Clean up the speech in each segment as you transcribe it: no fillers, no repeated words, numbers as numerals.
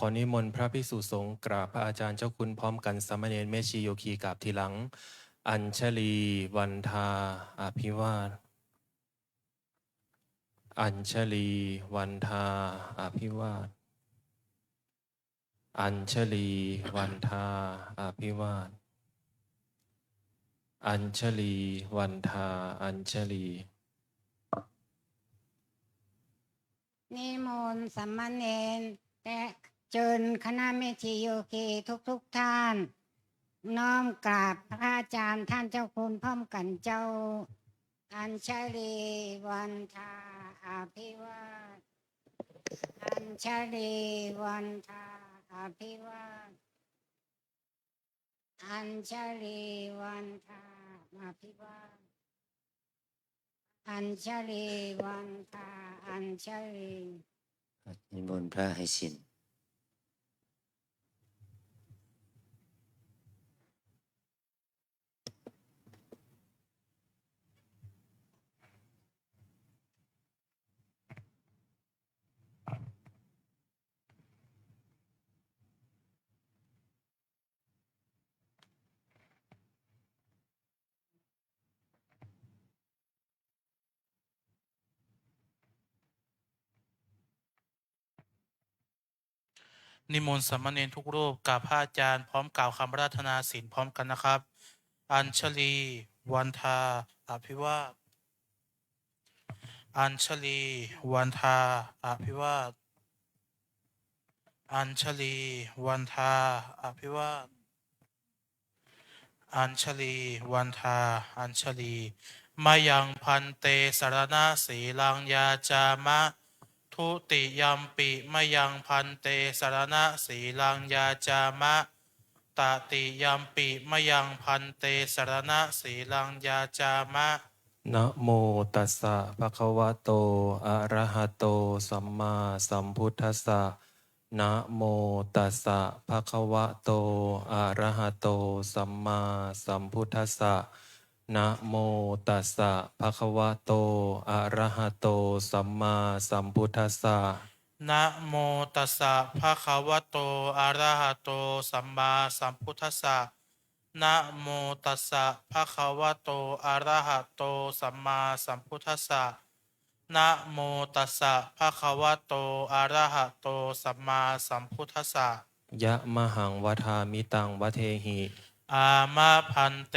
ขอนิมนต์พระภิกษุสงฆ์กราบพระอาจารย์เจ้าคุณพร้อมกันสามเณรแม่ชีโยคีกราบทีหลัง อัญชลีวันทาอภิวาทอัญชลีวันทาอภิวาทอัญชลีวันทาอภิวาทอัญชลีวันทาอัญชลี นิมนต์สามเณรและเชิญคณะแม่ชีโยคีทุกท่าน น้อมกราบพระอาจารย์ท่านเจ้าคุณพร้อมกันเจ้า อัญชลีวันทาอภิวาทอัญชลีวันทาอภิวาทอัญชลีวันทาอภิวาทอัญชลีวันทาอัญชลี นิมนต์พระให้สินนิมนต์สามเณรทุกรูปกราบพระอาจารย์พร้อมกล่าวคำราธนาศีลพร้อมกันนะครับ อัญชลีวันทาอภิวาทอัญชลีวันทาอภิวาทอัญชลีวันทาอภิวาทอัญชลีวันทาอัญชลีมายังพันเตสรณะสีลังยาจามะทุติยัมปิมายังพันเตสรณะสีลังยาจามะตติยัมปิมายังพันเตสรณะสีลังยาจามะ นะโมตัสสะภะคะวะโตอะระหะโตสัมมาสัมพุทธัสสะนะโมตัสสะภะคะวะโตอะระหะโตสัมมาสัมพุทธัสสะนะโมตัสสะภะคะวะโตอะระหะโตสัมมาสัมพุทธัสสะ นะโมตัสสะภะคะวะโตอะระหะโตสัมมาสัมพุทธัสสะนะโมตัสสะภะคะวะโตอะระหะโตสัมมาสัมพุทธัสสะนะโมตัสสะภะคะวะโตอะระหะโตสัมมาสัมพุทธัสสะ ยะมหังวทามิตังวเทหิ อามะพันเต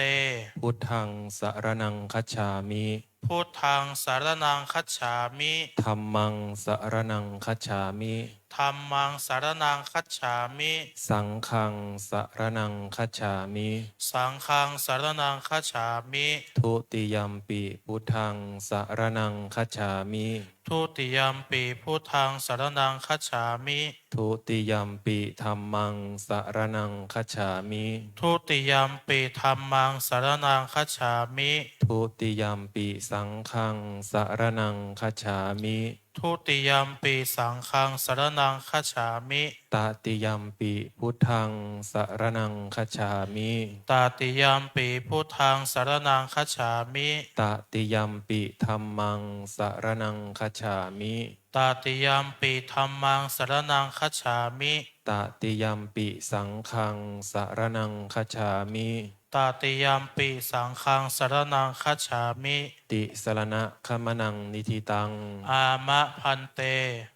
พุทธังสรณังคัจฉามิ พุทธังสารนังคัจฉามิ ธัมมังสรณังคัจฉามิ ธัมมังสารนังคัจฉามิ สังฆังสรณังคัจฉามิ สังฆังสารนังคัจฉามิ ทุติยัมปิพุทธังสรณังคัจฉามิ ทุติยัมปิพุทธังสารนังคัจฉามิ ทุติยัมปิธัมมังสรณังคัจฉามิ ทุติยัมปิธัมมังสารนังคัจฉามิ ทุติยัมปิสังฆังสรณังคัจฉามิ ทุติยัมปิสังฆังสารนังคัจฉามิ ตติยัมปิพุทธังสรณังคัจฉามิ ตติยัมปิพุทธังสารนังคัจฉามิ ตติยัมปิธัมมังสรณังคัจฉามิ ตติยัมปิธัมมังสารนังคัจฉามิ ตติยัมปิสังฆังสรณังคัจฉามิ ตติยัมปิสังฆังสารนังคัจฉามิ ติสรณะขมนังนิธิตัง อามะพันเต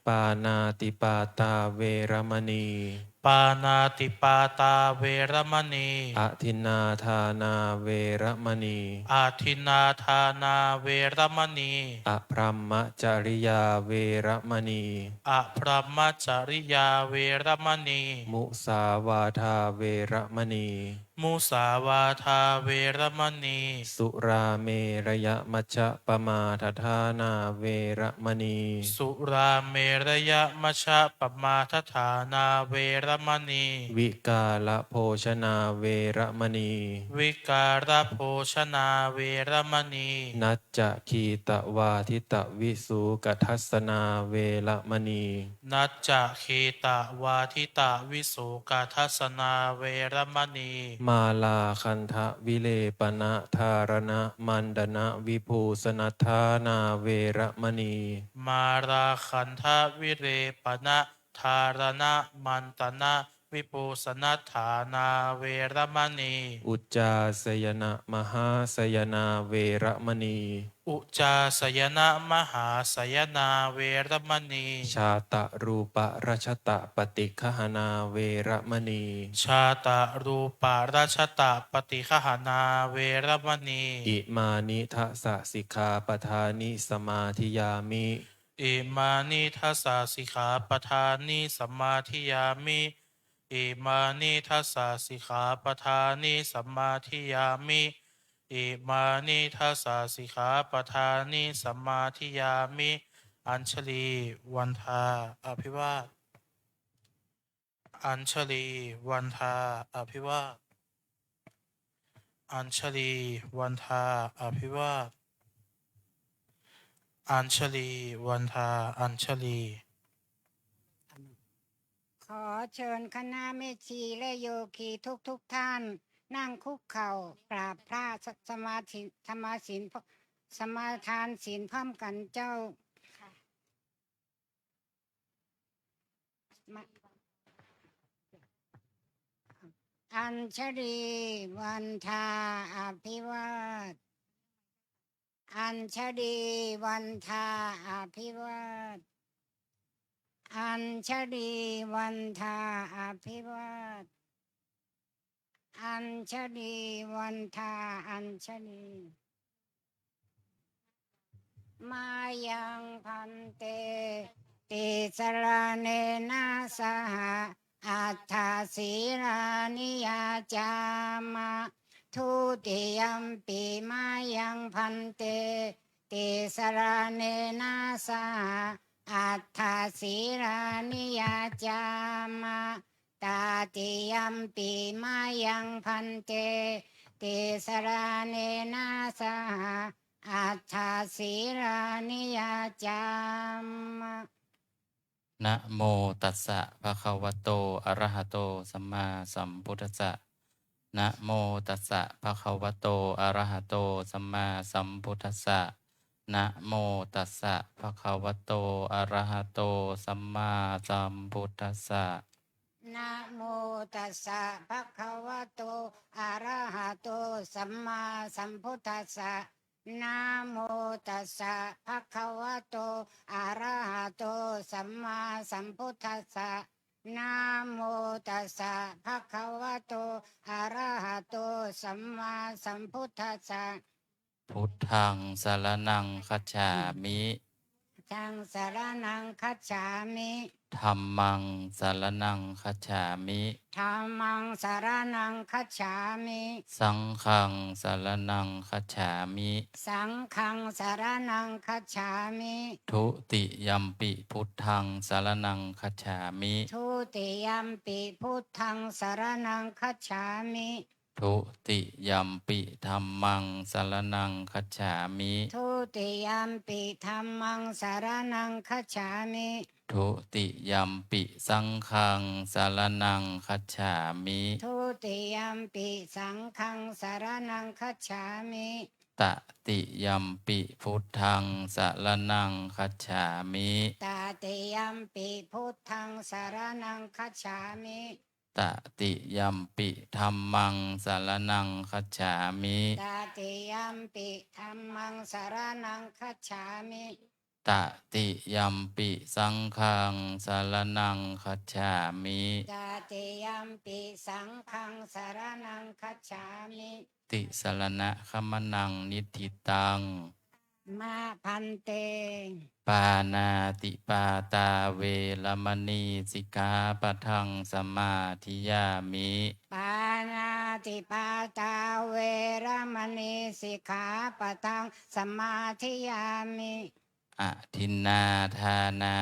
ปานาติปาตาเวรมณี ปานาติปาตาเวรมณี อทินนาทานาเวรมณี อาทินนาทานาเวรมณี อพรหมจริยาเวรมณี อพรหมจริยาเวรมณี มุสาวาทาเวรมณี มุสาวาทาเวรมณี สุราเมระยะมัชฌะปมาทฐานาเวรมณี สุราเมรยมัชฌะปมาทฐานาเวรมณี วิกาลโภชนาเวรมณี วิการโภชนาเวรมณี นัจจะคีตวาทิตวิสุกทัสนาเวรมณี นัจจะคีตวาทิตวิสุกาทัสนาเวรมณี มาลาคันทะวิเลปนะธารณะมันดนะวิภูสนัทธานาเวรมณี มาราคันทวิเรปนะ ทารณะมันตนะวิปุสนัฏฐานาเวรมณี อุจจาสยนะมหาสยนาเวระมณี อุจจาสยนะมหาสยนาเวรมณี ชาตะรูปะรัชตะปฏิคหนาเวระมณี ชาตารูปาราชตะปฏิคหานาเวรมณี อิมานิทัสสะสิกขาปทานิสมาธิยามิ อิมานิทัสสะสิกขาปทานิสัมมาทิยามิอิมานิทัสสะสิกขาปทานิสัมมาทิยามิอิมานิทัสสะสิกขาปทานิสัมมาทิยามิอัญชลีวันทาอภิวาทอัญชลีวันทาอภิวาทอัญชลีวันทาอภิวาทอัญชลีวันทาอัญชลี ขอเชิญคณะแม่ชีและโยคีทุกท่าน นั่งคุกเข่ากราบพระสมาธิธรรมศีลสมาทานศีลพร้อมกันเจ้าค่ะอัญชลีวันทาอภิวาทอัญชลีวันทาอภิวาทอัญชลีวันทาอภิวาทอัญชลีวันทาอัญชลีมายังพันเตติสรเนนะสหอัฏฐศีรานิยาจามะทุติยัมปิมายังพันเตติสรเนนะสหอัฏฐศีรานิยาจามะตาติยัมปิมายังพันเตติสรเนนะสหอัฏฐศีรานิยาจามะ นะโมตัสสะภะคะวะโตอะระหะโตสัมมาสัมพุทธัสสะนะโมตัสสะภะคะวะโตอะระหะโตสัมมาสัมพุทธัสสะนะโมตัสสะภะคะวะโตอะระหะโตสัมมาสัมพุทธัสสะ นะโมตัสสะภะคะวะโตอะระหะโตสัมมาสัมพุทธัสสะนะโมตัสสะภะคะวะโตอะระหะโตสัมมาสัมพุทธัสสะนะโมตัสสะภะคะวะโตอะระหะโตสัมมาสัมพุทธัสสะ พุทธังสรณังคัจฉามิ ทังสารนังคัจฉามิ ธัมมังสรณังคัจฉามิ ธัมมังสารนังคัจฉามิ สังฆังสรณังคัจฉามิ สังฆังสารนังคัจฉามิ ทุติยัมปิพุทธังสรณังคัจฉามิ ทุติยัมปิพุทธังสารนังคัจฉามิ ทุติยัมปิธัมมังสรณังคัจฉามิ ทุติยัมปิธัมมังสารนังคัจฉามิ ทุติยัมปิสังฆังสรณังคัจฉามิ ทุติยัมปิสังฆังสารนังคัจฉามิ ตติยัมปิพุทธังสรณังคัจฉามิ ตติยัมปิพุทธังสารนังคัจฉามิ ตติยัมปิธัมมังสรณังคัจฉามิ ตติยัมปิธัมมังสารนังคัจฉามิ ตติยัมปิสังฆังสรณังคัจฉามิ ตติยัมปิสังฆังสารนังคัจฉามิ ติสรณะขมนังนิทิตัง มาพันเต ปานาติปาตาเวรมณีสิกขาปะทังสมาธิยามิ ปานาติปาตาเวรมณีสิกขาปะทังสมาธิยามิ อทินนาทานา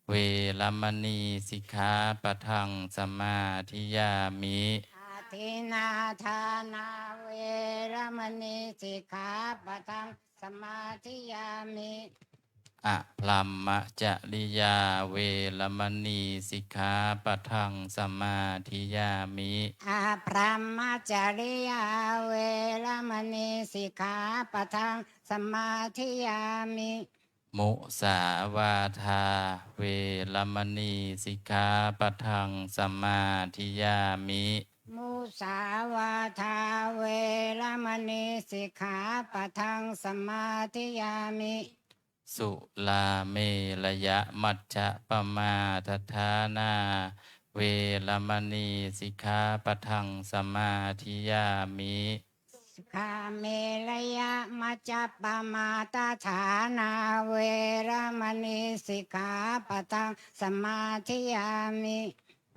เวรมณีสิกขาปะทังสมาธิยามิ อาทินาทานาเวรมณีสิกขาปะทังสมาธิยามิ อะพลัมมะจริยาเวรมณีสิกขาปะทังสมาธิยามิ อาพรหมจริยาเวรมณีสิกขาปะทังสมาธิยามิ มุสาวาทาเวรมณีสิกขาปะทังสมมาธิยามิ มุสาวาทาเวรมณีสิกขาปะทังสมาธิยามิ สุลาเมระยะมัจจะปมาทฐานา เวรมณีสิกขาปะทังสมาธิยามิ คาเมรยะมัจจปปมาตาฐานาเวรมณีสิกขาปะทังสมาธิยามิ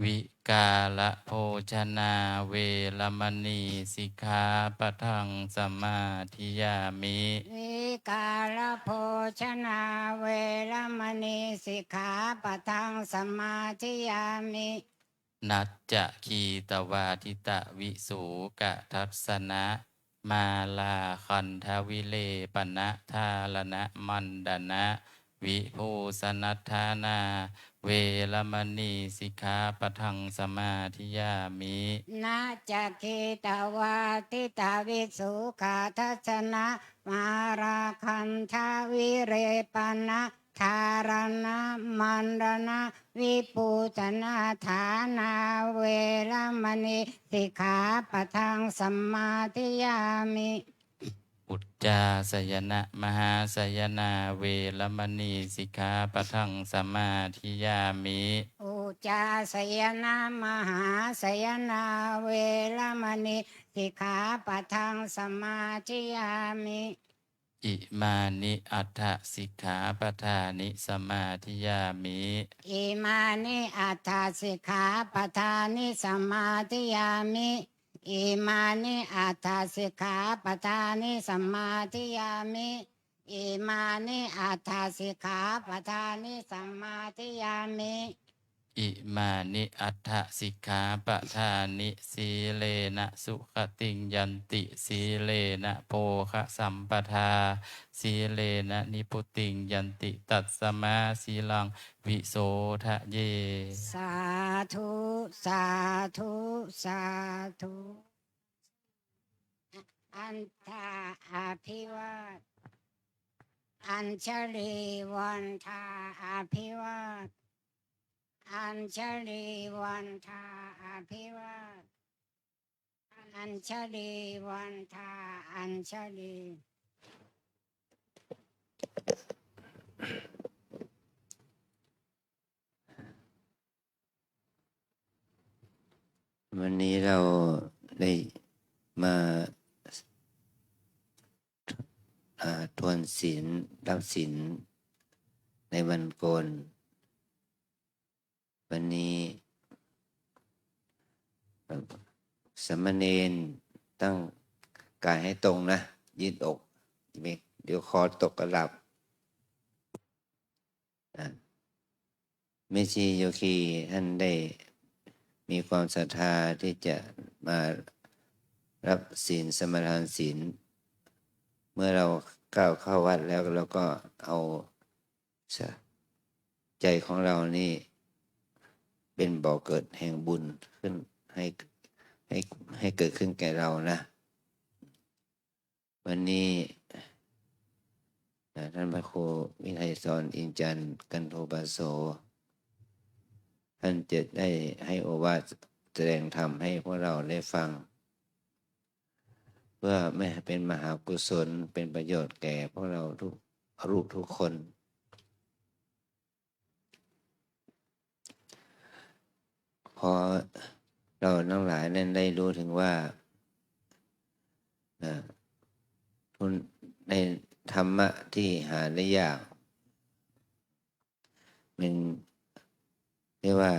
วิกาละโภชนาเวรมณีสิกขาปะทังสมาธิยามิ วิกาลโภชนาเวรมณีสิกขาปะทังสมาธิยามิ นัจจะคีตวาทิตะวิสูกะทัสสนะมาลาคันทวิเลปนะทาลนะมันดนะวิภูสนัทธานา เวรมณีสิกขาปะทังสมาธิยามิ นาจักขิตวาทิตาวิสุขาทัศนะมาราคันทาวิเรปนะธารณะมันดนะวิปูชนาฐานาเวรมณีสิกขาปะทังสัมมาทิยามิ อุจจาสยนะมหาสยนาเวรมณีสิกขาปะทังสมาธิยามิ อุจจาสยนามหาสยนาเวรมณีสิกขาปะทังสมาธิยามิ อิมานิอัฏฐสิกขาปทานิสมาธิยามิ อิมานิอัตถสิกขาปทานิสมาธิยามิอิมานิอัตถสิกขาปทานิสมาธิยามิอิมานิอัตถสิกขาปทานิสมาธิยามิ อิมานิอัฏฐสิกขาปทานิสีเลนะสุขติงยันติสีเลนะโภคะสัมปทาสีเลนะนิพุติงยันติตัสสมาสีลังวิโสทะเย สาธุสาธุสาธุอันทาอภิวาทอัญชลีวันทาอภิวาทอัญชลีวันทาอภิวาทอัญชลีวันทาอัญชลี วันนี้เราได้มาทวนศีลรับศีลในวันโกนวันนี้สามเณรตั้งกายให้ตรงนะยืดอกเดี๋ยวคอตกกระหลับแม่ชีโยคีท่านได้มีความศรัทธาที่จะมารับศีลสมาทานศีลเมื่อเราก้าวเข้าวัดแล้วเราก็เอาใจของเรานี่เป็นบ่อเกิดแห่งบุญขึ้นให้เกิดขึ้นแก่เรานะวันนี้ท่านพระครูวิไลสอนอินจันทร์กันโทปาโสท่านจะได้ให้โอวาทแสดงธรรมให้พวกเราได้ฟังเพื่อไม่เป็นมหากุศลเป็นประโยชน์แก่พวกเราทุกรูปทุกคนพอเราทั้งหลายนั้นได้รู้ถึงว่าในธรรมะที่หาได้ยากมันเรียกว่า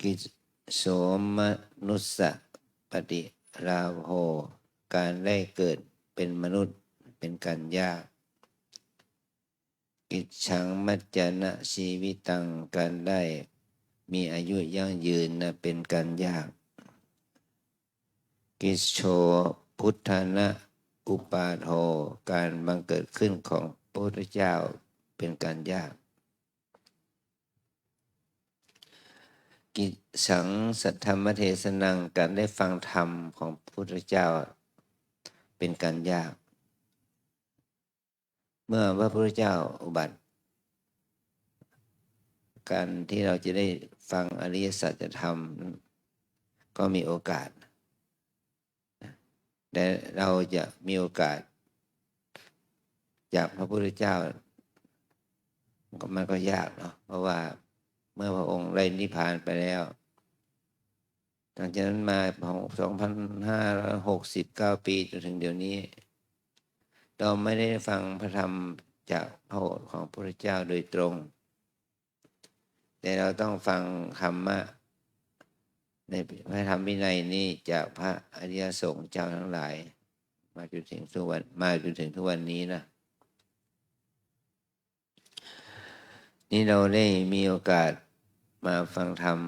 กิโสมนุสสะปฏิราโภการได้เกิดเป็นมนุษย์เป็นการยากกิจฉังมัจจนะชีวิตังการได้มีอายุยั่งยืนนะเป็นการยากกิจโชพุทธานะอุปาโทการบังเกิดขึ้นของพระพุทธเจ้าเป็นการยากกิจสังสัทธรรมเทศนังการได้ฟังธรรมของพระพุทธเจ้าเป็นการยาก เมื่อพระพุทธเจ้าอุบัติการที่เราจะได้ฟังอริยสัจธรรมก็มีโอกาสแต่เราจะมีโอกาสจากพระพุทธเจ้ามันก็ยากเนาะเพราะว่าเมื่อพระองค์ได้นิพพานไปแล้วหลังจากนั้นมา2,569 ปีจนถึงเดี๋ยวนี้เราไม่ได้ฟังพระธรรมจากพระโอษฐ์ของพระพุทธเจ้าโดยตรงแต่เราต้องฟังธรรมะในพระธรรมวินัยนี้จากพระอริยสงฆ์เจ้าทั้งหลายมาจนถึงทุกวันนี้นะนี่เราได้มีโอกาสมาฟังธรรม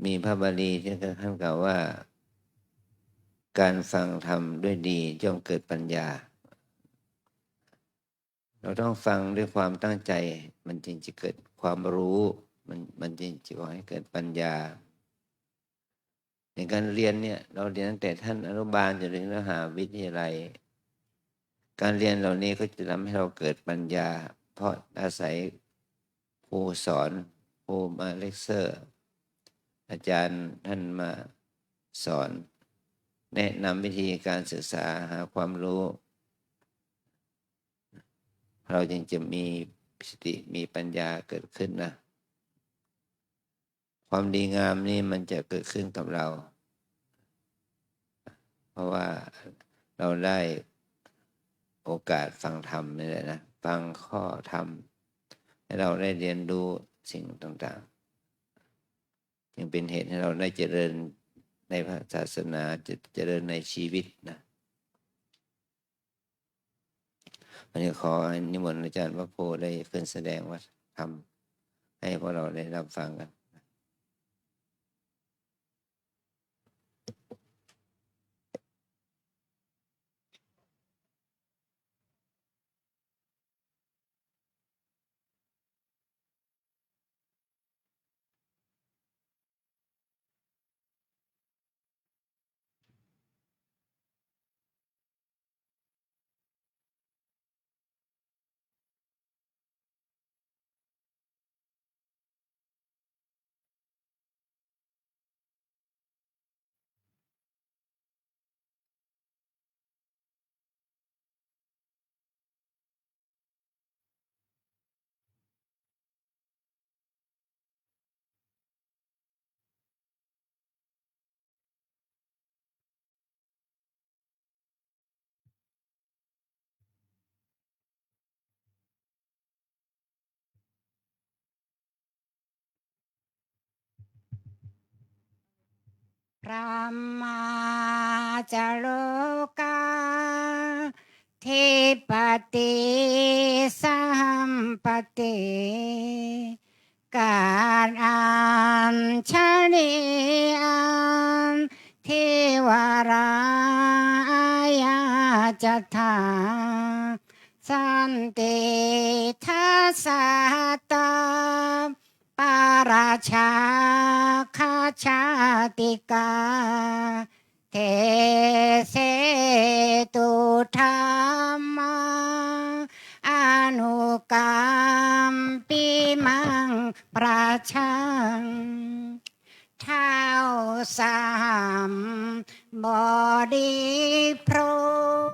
มีพระบาลีที่ท่านกล่าวว่าการฟังธรรมด้วยดีย่อมเกิดปัญญาเราต้องฟังด้วยความตั้งใจมันจึงจะเกิดความรู้มันจึงจะก่อให้เกิดปัญญาในการเรียนเนี่ยเราเรียนตั้งแต่ท่านอนุบาลจนถึงมหาวิทยาลัยการเรียนเหล่านี้ก็จะทำให้เราเกิดปัญญาเพราะอาศัยครูสอนครูมาเลคเชอร์อาจารย์ท่านมาสอนแนะนำวิธีการศึกษาหาความรู้เราจึงจะมีสติมีปัญญาเกิดขึ้นนะความดีงามนี่มันจะเกิดขึ้นกับเราเพราะว่าเราได้โอกาสฟังธรรมนี่แหละนะฟังข้อธรรมให้เราได้เรียนรู้สิ่งต่างๆจึงเป็นเหตุให้เราได้เจริญในพระศาสนาเจริญในชีวิตนะวันนี้ขอนิมนต์อาจารย์พระโพได้ขึ้นแสดงว่าธรรมให้พวกเราได้รับฟังกันพระมาจาโลกาเทปติสัมปติการอัญชลีอันเทวราอยาจะถาสันติทัสสะตาปาราชาคาชาติกาเทเสตุธรรมาอนุกรรมปิมังประชังเท้าสามบอดีพร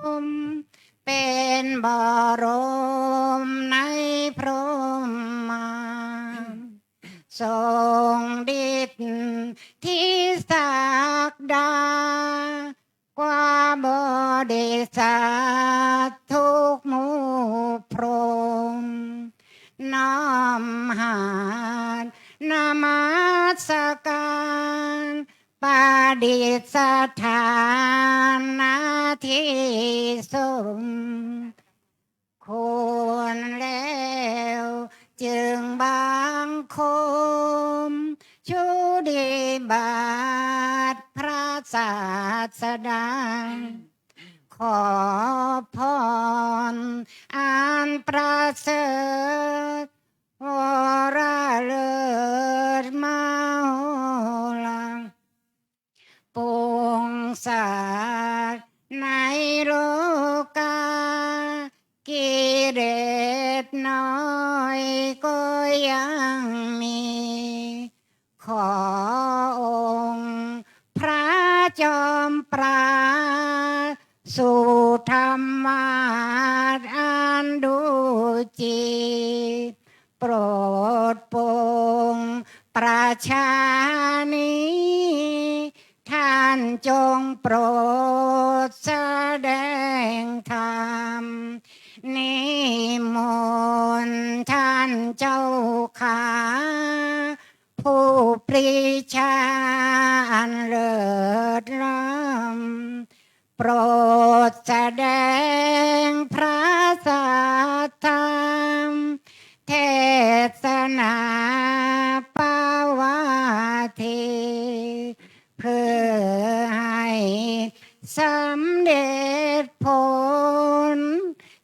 หมเป็นบรมในพรหมาทรงฤทธิ์ที่ศักดากว่าบริษัททุกหมู่พรหมน้อมหาดนมัสการปฏิสถานนาที่สมควรแล้วจึงบังคมชุติบาทพระศาสดาขอพรอันประเสริฐวรเลิศมาโหฬารปวงสัตว์ในโลกา ยังมี ขอองค์พระจอมปราดสู่ธรรมาสอันดูจีโปรดโปรงประชานี้ท่านจงโปรดแสดงธรรมนิมนต์ท่านเจ้าขาผู้ปรีชาอันเลิศล้ำโปรดแสดงพระสัทธรรมเทศนาปาวาทีเพื่อให้สำเร็จผล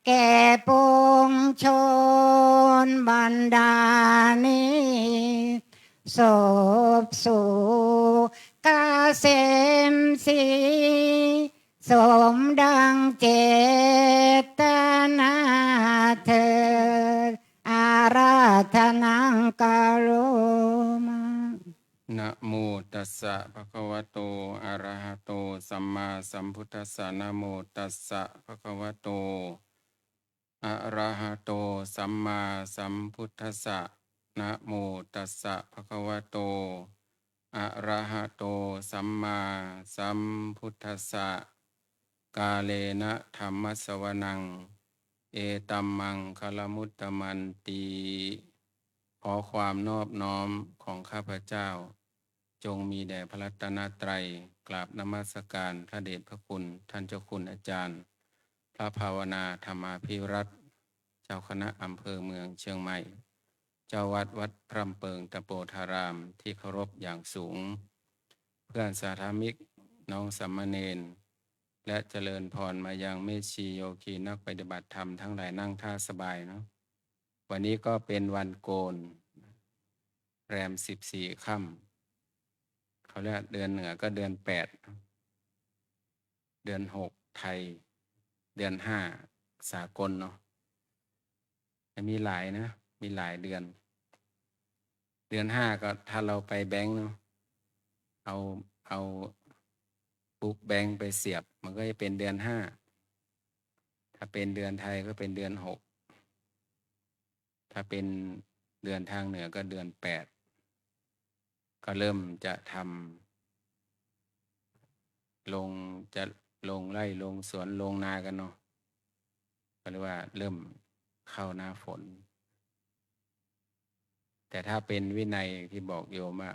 แก่ปวงชนบรรดานี้ศพสู่กาเสมสีสมดังเจตนาเถิดอาราธนังกาโรมา นะโมตัสสะภะคะวะโตอะระหะโตสัมมาสัมพุทธัสสะนะโมตัสสะภะคะวะโตอะระหะโตสัมมาสัมพุทธัสสะนะโมตัสสะภะคะวะโตอะระหะโตสัมมาสัมพุทธัสสะกาเลนะธัมมัสสวนังเอตัมมังคลมุตตมันตีขอความนอบน้อมของข้าพเจ้าจงมีแด่พระรัตนตรัยกราบนมัสการพระเดชพระคุณท่านเจ้าคุณอาจารย์พระภาวนาธรรมาภิรัตน์เจ้าคณะอำเภอเมืองเชียงใหม่เจ้าวัดวัดพร่ำเปิงตะโปธารามที่เคารพอย่างสูงเพื่อนสาธมิกน้องสัมมาเนรและเจริญพรมายังเมชีโยคีนักปฏิบัติธรรมทั้งหลายนั่งท่าสบายเนาะวันนี้ก็เป็นวันโกนแรม14 ค่ำเขาเรียกเดือนเหนือก็เดือน8เดือน6ไทยเดือน5สากลเนาะมีหลายนะมีหลายเดือน5ก็ถ้าเราไปแบงค์เนาะเอาบุ๊กแบงค์ไปเสียบมันก็จะเป็นเดือน5ถ้าเป็นเดือนไทยก็เป็นเดือน6ถ้าเป็นเดือนทางเหนือก็เดือน8ก็เริ่มจะทำจะลงไร่ลงสวนลงนากันเนาะก็เรียกว่าเริ่มเข้าหน้าฝนแต่ถ้าเป็นวินัยที่บอกโยมว่า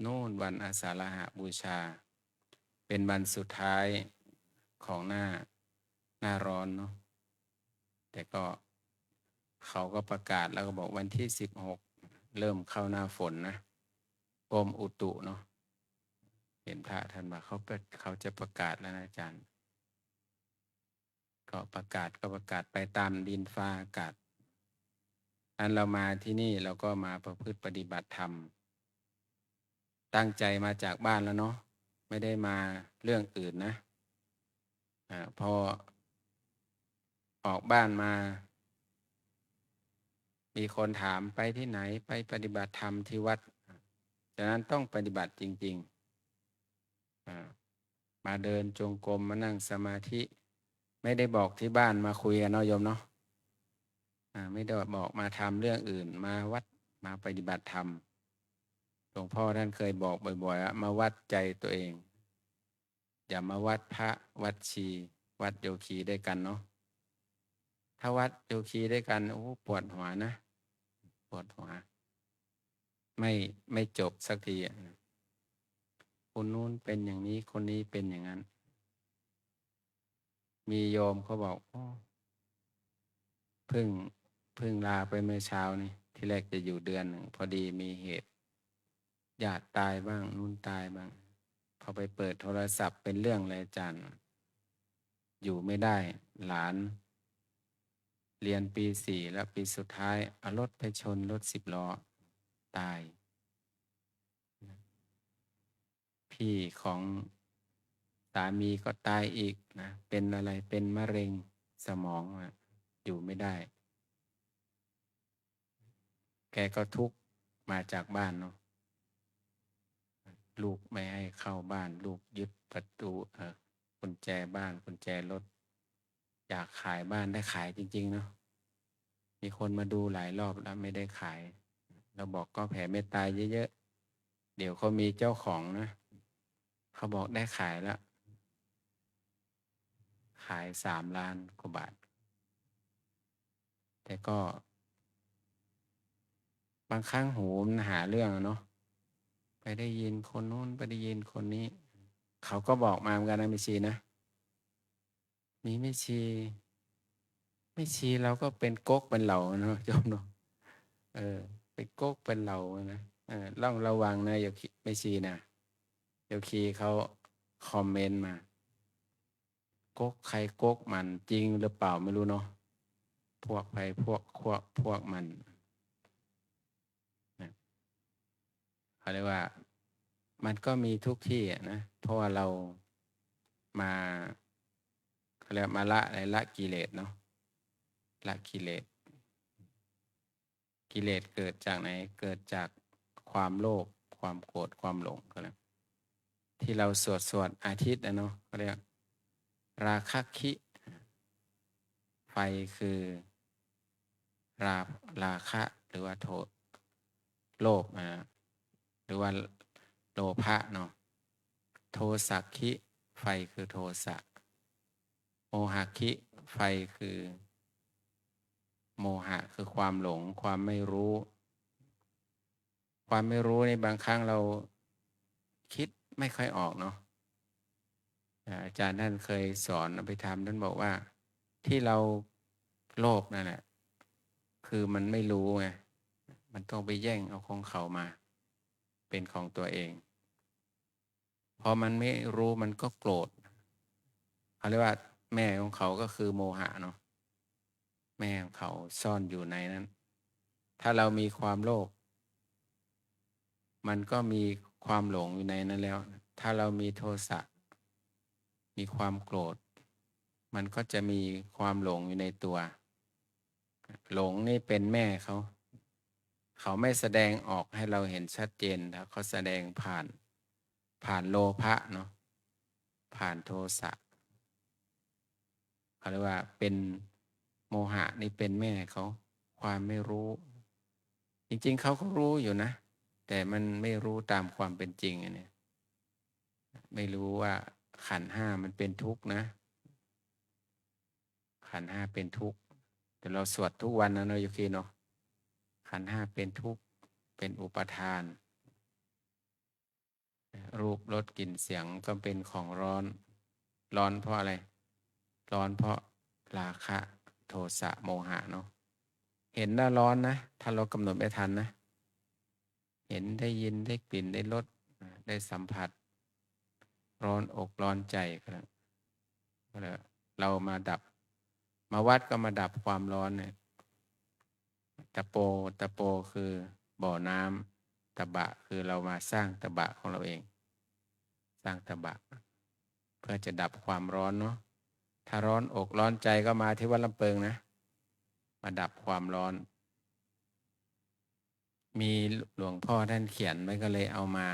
โน่นวันอาสาฬหบูชาเป็นวันสุดท้ายของหน้าร้อนเนาะแต่ก็เขาก็ประกาศแล้วก็บอกวันที่16เริ่มเข้าหน้าฝนนะกรมอุตุเนาะเห็นพระท่านว่าเขาจะประกาศแล้วนะอาจารย์ก็ประกาศไปตามดินฟ้าอากาศอันเรามาที่นี่เราก็มาประพฤติปฏิบัติธรรมตั้งใจมาจากบ้านแล้วเนาะไม่ได้มาเรื่องอื่นนะพอออกบ้านมามีคนถามไปที่ไหนไปปฏิบัติธรรมที่วัดฉะนั้นต้องปฏิบัติจริงๆมาเดินจงกรมมานั่งสมาธิไม่ได้บอกที่บ้านมาคุยกันเนาะโยมเนาะไม่ได้บอกมาทำเรื่องอื่นมาวัดมาปฏิบัติธรรมหลวงพ่อท่านเคยบอกบ่อยๆมาวัดใจตัวเองอย่ามาวัดพระวัดชีวัดโยคีด้วยกันเนาะถ้าวัดโยคีด้วยกันโอ้ปวดหัวนะปวดหัวไม่จบสักทีคนนู้นเป็นอย่างนี้คนนี้เป็นอย่างนั้นมีโยมเขาบอกเพิ่งลาไปเมื่อเช้านี่ที่แรกจะอยู่เดือนหนึ่งพอดีมีเหตุญาติตายบ้างนู่นตายบ้างพอไปเปิดโทรศัพท์เป็นเรื่องเลยอาจารย์อยู่ไม่ได้หลานเรียนปี4แล้วปีสุดท้ายเอารถไปชนรถ10 ล้อตายพี่ของสามีก็ตายอีกนะเป็นอะไรเป็นมะเร็งสมองอยู่ไม่ได้ กก็ทุกข์มาจากบ้านเนาะลูกไม่ให้เข้าบ้านลูกยึดประตูกุญแจบ้านกุญแจรถอยากขายบ้านได้ขายจริงๆเนาะมีคนมาดูหลายรอบแล้วไม่ได้ขายเราบอกก็แผ่เมตตาเยอะๆเดี๋ยวเขามีเจ้าของนะเขาบอกได้ขายแล้วขาย3 ล้านกว่าบาทแต่ก็บางครั้งหูมันหาเรื่องเนาะไปได้ยินคนโน้นไปได้ยินคนนี้เขาก็บอกมาเหมือนกันนะแม่ชีนะมีแม่ชีเราก็เป็นก๊กเป็นเหล่าเนาะโยมเนาะเป็นก๊กเป็นเหล่านะต้องระวังนะอย่าแม่ชีนะเดี๋ยวคีเขาคอมเมนต์มาก๊กใครก๊กมันจริงหรือเปล่าไม่รู้เนาะพวกไปพวกมันนะเขาเรียกว่ามันก็มีทุกที่นะเพราะว่าเรามาเขาเรียกมาละกิเลสเนาะละกิเลสเกิดจากไหนเกิดจากความโลภความโกรธความหลงก็แล้วที่เราสวดอาทิตย์นะเนาะเขาเรียกราคะคิไฟคือราคะหรือว่าโลภหรือว่าโลภะเนาะโทสักคิไฟคือโทสะโมหะคิไฟคือโมหะคือความหลงความไม่รู้ในบางครั้งเราคิดไม่ค่อยออกเนาะอาจารย์ท่านเคยสอนไปทำท่านบอกว่าที่เราโลภนั่นแหละคือมันไม่รู้ไงมันต้องไปแย่งเอาของเขามาเป็นของตัวเองพอมันไม่รู้มันก็โกรธเขาเรียกว่าแม่ของเขาก็คือโมหะเนาะแม่ของเขาซ่อนอยู่ในนั้นถ้าเรามีความโลภมันก็มีความหลงอยู่ในนั้นแล้วถ้าเรามีโทสะมีความโกรธมันก็จะมีความหลงอยู่ในตัวหลงนี่เป็นแม่เขาไม่แสดงออกให้เราเห็นชัดเจนแล้วเขาแสดงผ่านโลภะเนาะผ่านโทสะเขาเรียกว่าเป็นโมหะนี่เป็นแม่เขาความไม่รู้จริงๆเขาก็รู้อยู่นะแต่มันไม่รู้ตามความเป็นจริงเนี่ยไม่รู้ว่าขันธ์ห้ามันเป็นทุกข์นะขันธ์ห้าเป็นทุกข์แต่เราสวดทุกวันนะเนาะโยคีเนาะขันธ์ห้าเป็นทุกข์เป็นอุปทานรูปรสกลิ่นเสียงก็เป็นของร้อนเพราะอะไรร้อนเพราะราคะโทสะโมหะเนาะเห็นว่าร้อนนะถ้าเรากำหนดไม่ทันนะเห็นได้ยินได้กลิ่นได้รสได้สัมผัสร้อนอกร้อนใจก็แล้วเรามาวัดก็มาดับความร้อนเนี่ยตะโปคือบ่อน้ำตะบะคือเรามาสร้างตะบะของเราเองสร้างตะบะเพื่อจะดับความร้อนเนาะถ้าร้อนอกร้อนใจก็มาที่วัดลำเปิงนะมาดับความร้อนมีหลวงพ่อท่านเขียนไว้ก็เลยเอามา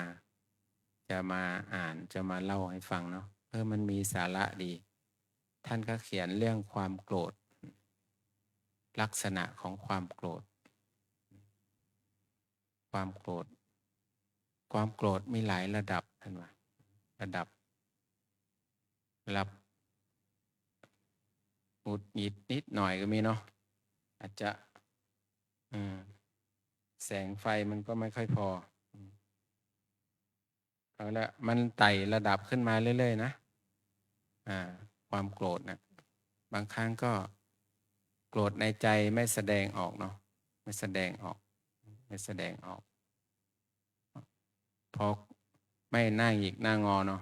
จะมาอ่านจะมาเล่าให้ฟังเนาะมันมีสาระดีท่านก็เขียนเรื่องความโกรธลักษณะของความโกรธความโกรธมีหลายระดับท่านว่าระดับหงุดหงิดนิดหน่อยก็มีเนาะอาจจะแสงไฟมันก็ไม่ค่อยพอเอาละมันไต่ระดับขึ้นมาเรื่อยๆนะความโกรธนะบางครั้งก็โกรธในใจไม่แสดงออกเนาะไม่แสดงออกพอไม่หน้าหงิกหน้างอเนาะ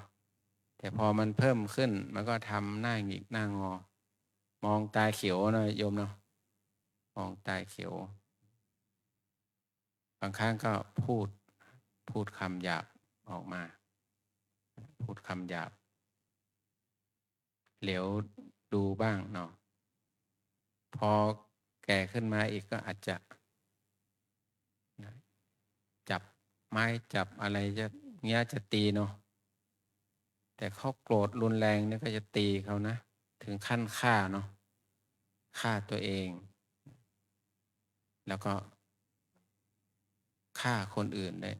แต่พอมันเพิ่มขึ้นมันก็ทำหน้าหงิกหน้างอมองตาเขียวนะโยมเนาะมองตาเขียวบางครั้งก็พูดคำหยาบออกมาพูดคำหยาบเหลียวดูบ้างเนาะพอแก่ขึ้นมาอีกก็อาจจะ ไม้จับอะไรจะเงี้ยจะตีเนาะแต่เขาโกรธรุนแรงเนี่ยก็จะตีเขานะถึงขั้นฆ่าเนาะฆ่าตัวเอง แล้วก็ฆ่าคนอื่นได้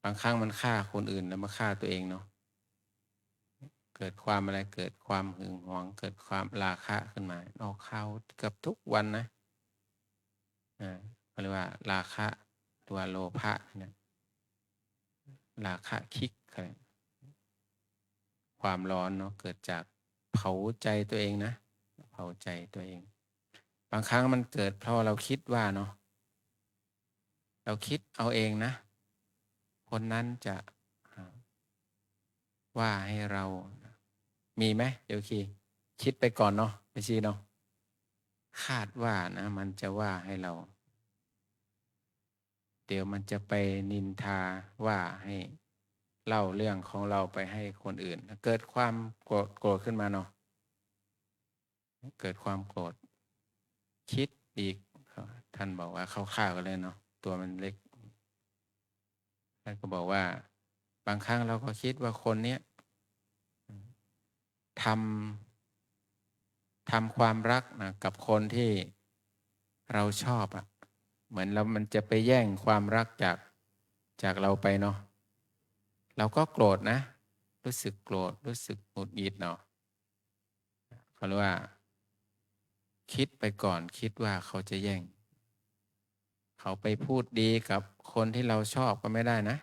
บางครั้งมันฆ่าคนอื่นแล้วมาฆ่าตัวเองเนาะเกิดความอะไรเกิดความหึงหวงเกิดความราคะขึ้นมาออกข่าวเกือบทุกวันนะเขาเรียกว่าราคะตัวโลภะนะราคะคิกอะไรความร้อนเนาะเกิดจากเผาใจตัวเองนะเผาใจตัวเองบางครั้งมันเกิดเพราะเราคิดว่าเนาะเราคิดเอาเองนะคนนั้นจะว่าให้เรามีไหมเดี๋ยวคิดไปก่อนเนาะไม่ใช่เนาะคาดว่านะมันจะว่าให้เราเดี๋ยวมันจะไปนินทาว่าให้เล่าเรื่องของเราไปให้คนอื่นเกิดความโกรธขึ้นมาเนาะเกิดความโกรธคิดอีกท่านบอกว่าเข้าๆกันเลยเนาะตัวมันเล็กท่านก็บอกว่าบางครั้งเราก็คิดว่าคนเนี้ยทำความรักนะกับคนที่เราชอบอ่ะเหมือนมันจะไปแย่งความรักจากเราไปเนาะเราก็โกรธนะรู้สึกโกรธรู้สึกหงุดหงิดเนาะเขาเรียกว่าคิดไปก่อนคิดว่าเขาจะแย่งเขาไปพูดดีกับคนที่เราชอบก็ไม่ได้นะ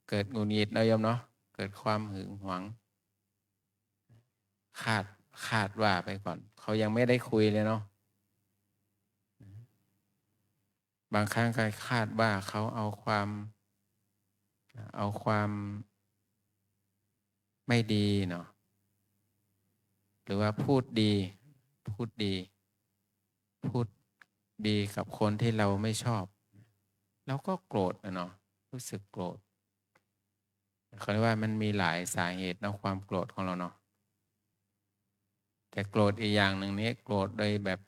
เกิดหงุดหงิดนะโยมเนาะเกิดความหึงหวงคาดว่าไปก่อนเขายังไม่ได้คุยเลยเนาะบางครั้งก็คาดว่าเขาเอาความไม่ดีเนาะหรือว่าพูดดีกับคนที่เราไม่ชอบเราก็โกรธนะเนาะรู้สึกโกรธเขาเรียกว่ามันมีหลายสาเหตุเนาะความโกรธของเราเนาะแต่โกรธอีกอย่างหนึ่งนี้โกรธโดยแบบ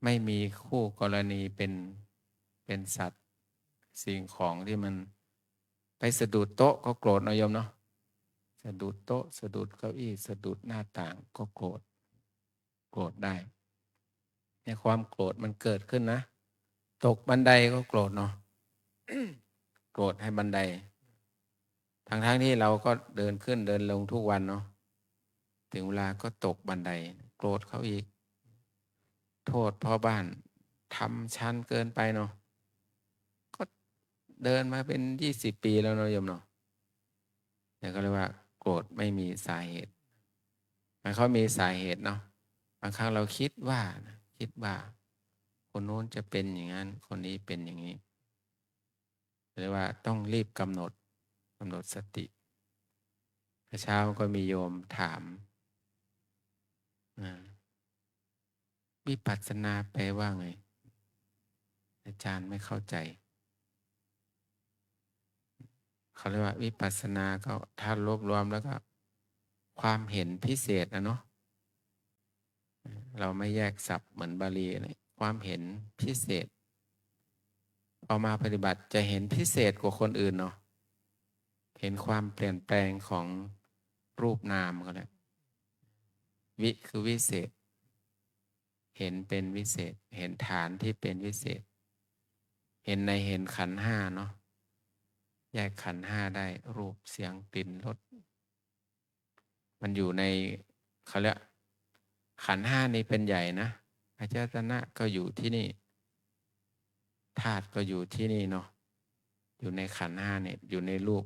ไม่มีคู่กรณีเป็นสัตว์สิ่งของที่มันไปสะดุดโต๊ะก็โกรธนะโยมเนาะสะดุดโต๊ะสะดุดเก้าอี้สะดุดหน้าต่างก็โกรธได้ในความโกรธมันเกิดขึ้นนะตกบันไดก็โกรธเนาะ โกรธให้บันไดทั้งที่เราก็เดินขึ้นเดินลงทุกวันเนาะถึงเวลาก็ตกบันไดโกรธเขาอีกโทษพ่อบ้านทำชันเกินไปเนาะก็เดินมาเป็น20 ปีแล้วเนาะโยมเนาะแต่ก็เรียกว่าโกรธไม่มีสาเหตุมันเขามีสาเหตุเนาะบางครั้งเราคิดว่าคนโน้นจะเป็นอย่างนั้นคนนี้เป็นอย่างนี้เรียกว่าต้องรีบกำหนดสติเช้าก็มีโยมถามวิปัสสนาแปลว่าไงอาจารย์ไม่เข้าใจเขาเรียกว่าวิปัสสนาก็ถ้ารวบรวมแล้วก็ความเห็นพิเศษนะเนาะเราไม่แยกศัพท์เหมือนบาลีเลยความเห็นพิเศษเอามาปฏิบัติจะเห็นพิเศษกว่าคนอื่นเนาะเห็นความเปลี่ยนแปลงของรูปนามก็แล้ววิคือวิเศษเห็นเป็นวิเศษเห็นฐานที่เป็นวิเศษเห็นขันธ์ห้าเนาะแยกขันธ์ห้าได้รูปเสียงกลิ่นรสมันอยู่ในเขาเรียกขันธ์ห้านี้เป็นใหญ่นะอายตนะก็อยู่ที่นี่ธาตุก็อยู่ที่นี่เนาะอยู่ในขันธ์ห้าเนี่ยอยู่ในรูป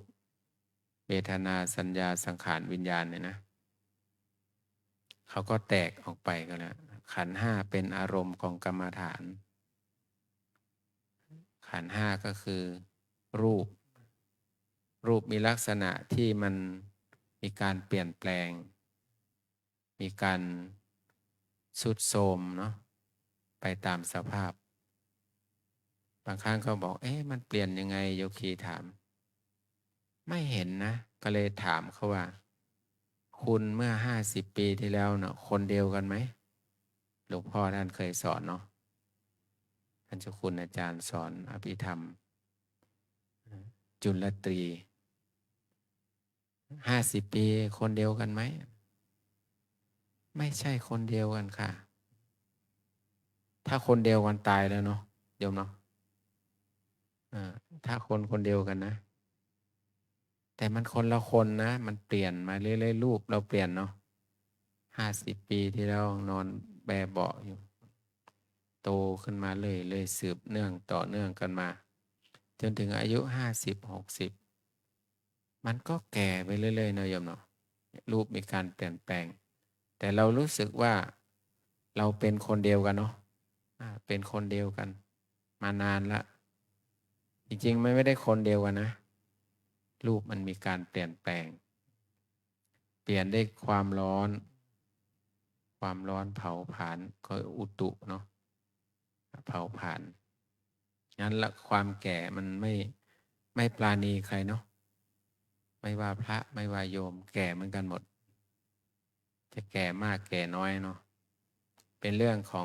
เวทนาสัญญาสังขารวิญญาณเนี่ยนะเขาก็แตกออกไปก็แล้วขันธ์ห้าเป็นอารมณ์ของกรรมฐานขันธ์ห้าก็คือรูปมีลักษณะที่มันมีการเปลี่ยนแปลงมีการทรุดโทรมเนาะไปตามสภาพบางครั้งก็บอกมันเปลี่ยนยังไงโยคีถามไม่เห็นนะก็เลยถามเขาว่าคุณเมื่อ50 ปีที่แล้วเนาะคนเดียวกันไหมหลวงพ่อท่านเคยสอนเนาะท่านเจ้าคุณอาจารย์สอนอภิธรรม จุลตรี 50 ปีคนเดียวกันไหมไม่ใช่คนเดียวกันค่ะ ถ้าคนเดียวกันตายแล้วเนาะโยมเนาะถ้าคนเดียวกันนะแต่มันคนละคนนะมันเปลี่ยนมาเรื่อยๆรูปเราเปลี่ยนเนาะ50 ปีที่เรานอนแบเบาะอยู่โตขึ้นมาเลยสืบเนื่องต่อเนื่องกันมาจนถึงอายุ50-60มันก็แก่ไปเรื่อยๆเนาะโยมเนาะรูปมีการเปลี่ยนแปลงแต่เรารู้สึกว่าเราเป็นคนเดียวกันเนาะเป็นคนเดียวกันมานานละจริงๆไม่ได้คนเดียวกันนะรูปมันมีการเปลี่ยนแปลงเปลี่ยนได้ความร้อนเผาผลาญก็อุตุเนาะเผาผลาญงั้นละความแก่มันไม่ปราณีใครเนาะไม่ว่าพระไม่ว่าโยมแก่เหมือนกันหมดจะแก่มากแก่น้อยเนาะเป็นเรื่องขอ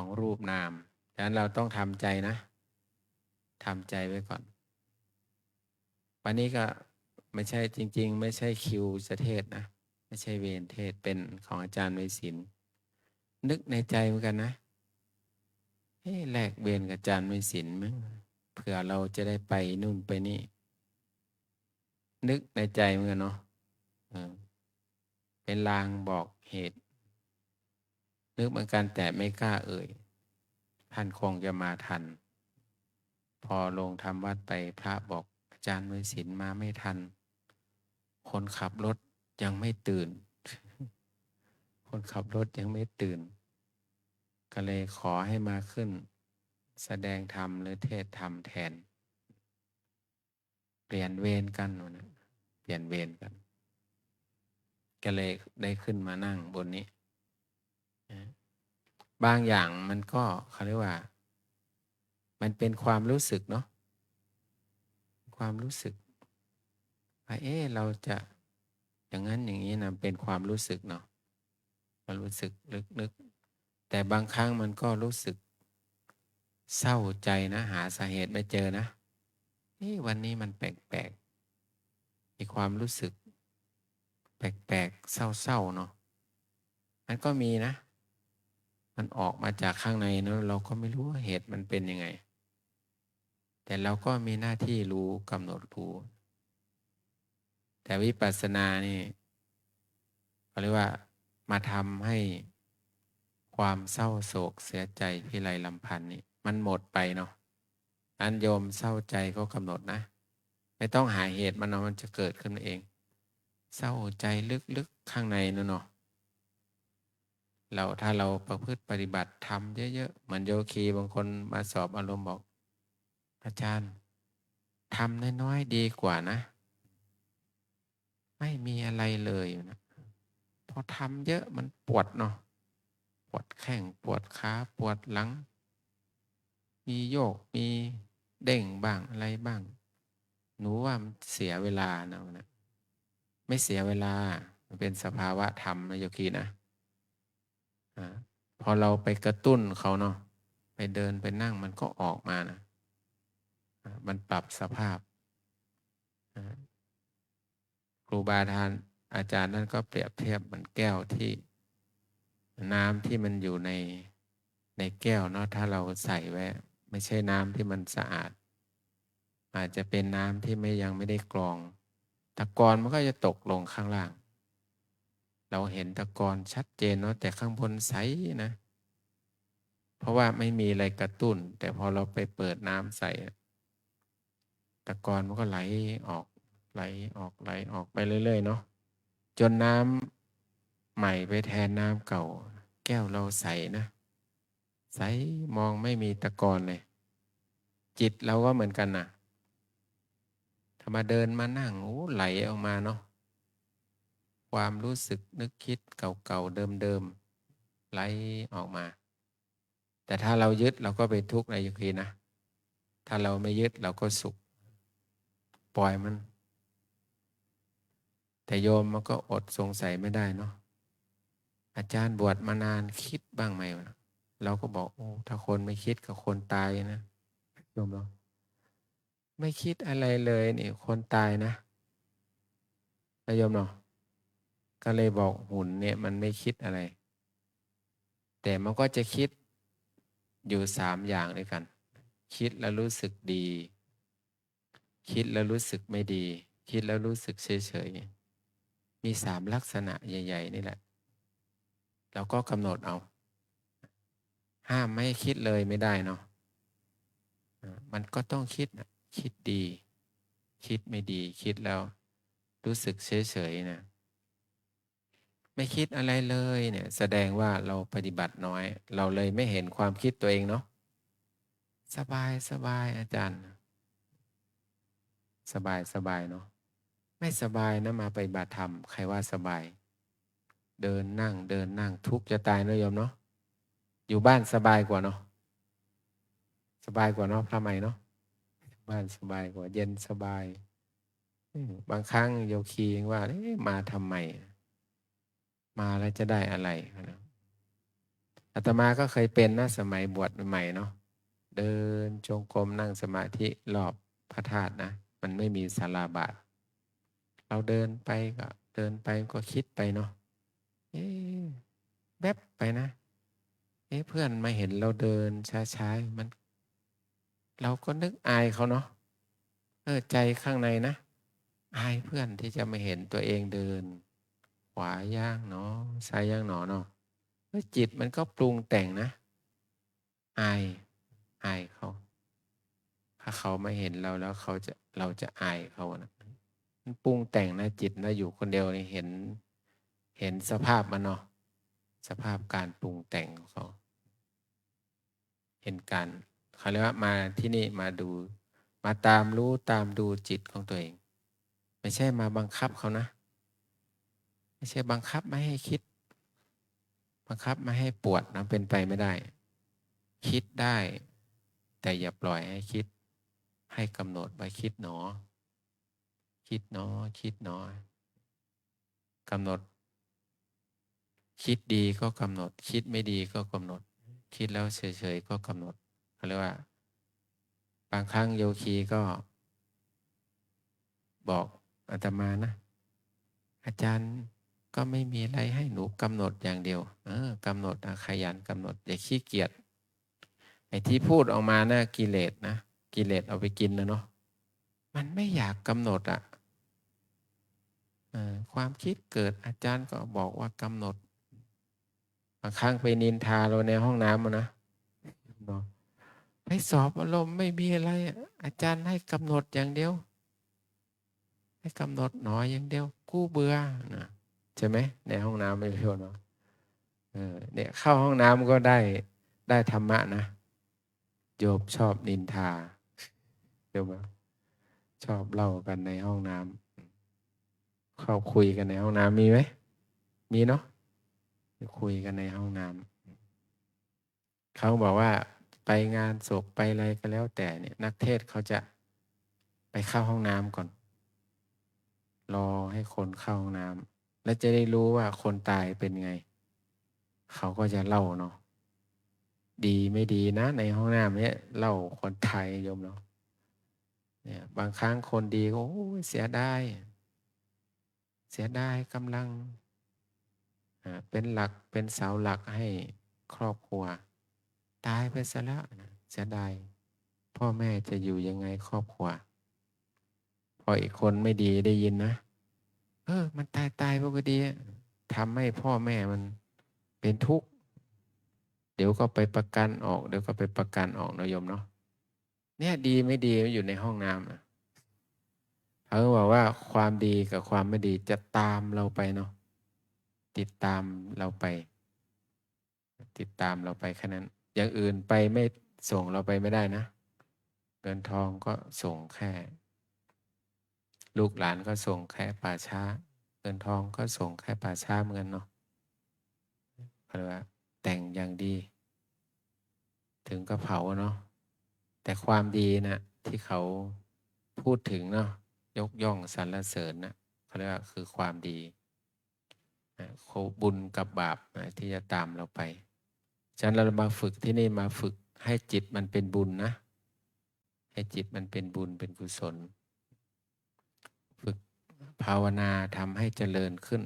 งรูปนามฉะนั้นเราต้องทำใจนะทำใจไว้ก่อนวันนี้ก็ไม่ใช่จริงๆไม่ใช่คิวเทศนะไม่ใช่เวรเทศเป็นของอาจารย์ไวศิลป์นึกในใจเหมือนกันนะแลกเวรกับอาจารย์ไวศิลป์มั้งเผื่อเราจะได้ไปนู่นไปนี่นึกในใจเหมือนกันเนาะเป็นลางบอกเหตุนึกเหมือนกันแต่ไม่กล้าเอ่ยท่านคงจะมาทันพอลงทำวัดไปพระบอกอาจารย์ไวศิลป์มาไม่ทันคนขับรถยังไม่ตื่น คนขับรถยังไม่ตื่นก็เลยขอให้มาขึ้นแสดงธรรมหรือเทศธรรมแทนเปลี่ยนเวรกันนะเปลี่ยนเวรกันก็เลยได้ขึ้นมานั่งบนนี้บางอย่างมันก็เขาเรียกว่ามันเป็นความรู้สึกเนาะความรู้สึกว่าเราจะอย่างนั้นอย่างนี้นะเป็นความรู้สึกเนาะความรู้สึกลึกๆแต่บางครั้งมันก็รู้สึกเศร้าใจนะหาสาเหตุไม่เจอนะวันนี้มันแปลกๆมีความรู้สึกแปลกๆเศร้าๆเนาะมันก็มีนะมันออกมาจากข้างในเนาะเราก็ไม่รู้ว่าเหตุมันเป็นยังไงแต่เราก็มีหน้าที่รู้กำหนดรู้แต่วิปัสสนานี่เขาเรียกว่ามาทำให้ความเศร้าโศกเสียใจพิไรลำพันธ์นี่มันหมดไปเนาะอันโยมเศร้าใจก็กำหนดนะไม่ต้องหาเหตุมันจะเกิดขึ้นเองเศร้าใจลึกๆข้างในนั่นเนาะถ้าเราประพฤติปฏิบัติทำเยอะๆเหมือนโยคีบางคนมาสอบอารมณ์บอกอาจารย์ทำน้อยๆดีกว่านะไม่มีอะไรเลยนะพอทำเยอะมันปวดเนาะปวดแข้งปวดขาปวดหลังมีโยกมีเด้งบ้างอะไรบ้างหนูว่ามันเสียเวลานะไม่เสียเวลามันเป็นสภาวะธรรมนะโยคีนะพอเราไปกระตุ้นเขาเนาะไปเดินไปนั่งมันก็ออกมานะมันปรับสภาพครูบาอาจารย์นั่นก็เปรียบเทียบเหมือนแก้วที่น้ำที่มันอยู่ในแก้วเนาะถ้าเราใส่ไว้ไม่ใช่น้ำที่มันสะอาดอาจจะเป็นน้ำที่ยังไม่ได้กรองตะกอนมันก็จะตกลงข้างล่างเราเห็นตะกอนชัดเจนเนาะแต่ข้างบนใสนะเพราะว่าไม่มีอะไรกระตุ้นแต่พอเราไปเปิดน้ำใส่ตะกอนมันก็ไหลออกไปเรื่อยๆเนาะจนน้ำใหม่ไปแทนน้ำเก่าแก้วเราใสนะใสมองไม่มีตะกอนเลยจิตเราก็เหมือนกันนะถ้ามาเดินมานั่งไหลออกมาเนาะความรู้สึกนึกคิดเก่าๆเดิมๆไหลออกมาแต่ถ้าเรายึดเราก็เป็นทุกข์ในยุคีนะถ้าเราไม่ยึดเราก็สุขปล่อยมันแต่โยมมันก็อดสงสัยไม่ได้เนาะอาจารย์บวชมานานคิดบ้างไหมเราก็บอกถ้าคนไม่คิดกับคนตายนะโยมเรา ไม่คิดอะไรเลยนี่คนตายนะโยมเนาะก็เลยบอกหุ่นเนี่ยมันไม่คิดอะไร แต่มันก็จะคิดอยู่3 อย่างด้วยกัน คิดแล้วรู้สึกดี คิดแล้วรู้สึกไม่ดี คิดแล้วรู้สึกเฉยๆมี3 ลักษณะใหญ่ๆนี่แหละเราก็กำหนดเอา ห้ามไม่ให้คิดเลยไม่ได้เนาะมันก็ต้องคิดนะคิดดี คิดไม่ดี คิดแล้วรู้สึกเฉยๆนะไม่คิดอะไรเลยเนี่ยแสดงว่าเราปฏิบัติน้อย เราเลยไม่เห็นความคิดตัวเองเนาะสบายสบายอาจารย์ สบายสบายเนาะไม่สบายนะมาปฏิบัติธรรมใครว่าสบาย เดินนั่งทุกข์จะตายเนอะโยมเนาะอยู่บ้านสบายกว่าเนาะสบายกว่าเนาะพระใหม่เนาะบ้านสบายกว่าเย็นสบายบางครั้งโยคีว่ามาทำไมมาแล้วจะได้อะไรนะอาตมาก็เคยเป็นนะสมัยบวชใหม่ๆเนาะเดินจงกรมนั่งสมาธิรอบพระธาตุนะมันไม่มีศาลาบาทเราเดินไปก็คิดไปเนาะแวบไปนะเพื่อนมาเห็นเราเดินช้าๆมันเราก็นึกอายเขาเนาะใจข้างในนะอายเพื่อนที่จะไม่เห็นตัวเองเดินขวาย่างเนาะซ้ายย่างหนอเนาะจิตมันก็ปรุงแต่งนะอายเขาถ้าเขาไม่เห็นเราแล้วเราจะอายเขานะมันปรุงแต่งนะจิตนะอยู่คนเดียวนี่เห็นสภาพมันเนาะสภาพการปรุงแต่งของเขาเห็นการเขาเรียกว่ามาที่นี่มาดูมาตามรู้ตามดูจิตของตัวเองไม่ใช่มาบังคับเขานะไม่ใช่บังคับไม่ให้คิดบังคับไม่ให้ปวดนะเป็นไปไม่ได้คิดได้แต่อย่าปล่อยให้คิดให้กำหนดไว้คิดหนอคิดหนอกำหนดคิดดีก็กำหนดคิดไม่ดีก็กำหนดคิดแล้วเฉยๆก็กำหนดเขาเรียกว่าบางครั้งโยคีก็บอกอาตมานะอาจารย์ก็ไม่มีอะไรให้หนูกำหนดอย่างเดียวกำหนดขยันกำหนดอย่าขี้เกียจไอ้ที่พูดออกมานะกิเลสนะกิเลสเอาไปกินนะเนาะมันไม่อยากกำหนดความคิดเกิดอาจารย์ก็บอกว่ากำหนดบางครั้งไปนินทาเราในห้องน้ำนะให้สอบอารมณ์ไม่มีอะไรอาจารย์ให้กำหนดอย่างเดียวให้กำหนดหนออย่างเดียวกู้เบื่อนะใช่ไหมในห้องน้ำไม่เพียวเนาะเนี่ยเข้าห้องน้ำก็ได้ธรรมะนะโยมชอบนินทาโยมชอบเล่ากันในห้องน้ำเข้าคุยกันในห้องน้ำมีไหมมีเนาะคุยกันในห้องน้ำเขาบอกว่าไปงานศพไปอะไรก็แล้วแต่เนี่ยนักเทศเขาจะไปเข้าห้องน้ำก่อนรอให้คนเข้าห้องน้ำแล้วจะได้รู้ว่าคนตายเป็นไงเขาก็จะเล่าเนาะดีไม่ดีนะในห้องน้ำเนี่ยเล่าคนไทยโยมเนาะเนี่ยบางครั้งคนดีก็เสียดายกำลังเป็นหลักเป็นเสาหลักให้ครอบครัวตายไปซะแล้วเสียดายพ่อแม่จะอยู่ยังไงครอบครัวพออีกคนไม่ดีได้ยินนะมันตายปกติทำให้พ่อแม่มันเป็นทุกข์เดี๋ยวก็ไปประกันออกเนาะโยมเนาะเนี่ยดีไม่ดีมันอยู่ในห้องน้ำนะเขาบอกว่าความดีกับความไม่ดีจะตามเราไปเนาะติดตามเราไปแค่นั้นอย่างอื่นไปไม่ส่งเราไปไม่ได้นะเงินทองก็ส่งแค่ลูกหลานก็ส่งแค่ป่าช้าเงินทองก็ส่งแค่ป่าช้าเหมือนกันเนาะเพราะว่าแต่งอย่างดีถึงก็เผาเนาะแต่ความดีนะที่เขาพูดถึงเนาะยกย่องสรรเสริญนะเขาเรียกว่าคือความดีบุญกับบาปที่จะตามเราไปฉะนั้นเรามาฝึกที่นี่มาฝึกให้จิตมันเป็นบุญนะให้ ให้จิตมันเป็นบุญเป็นกุศลฝึกภาวนาทำให้เจริญขึ้น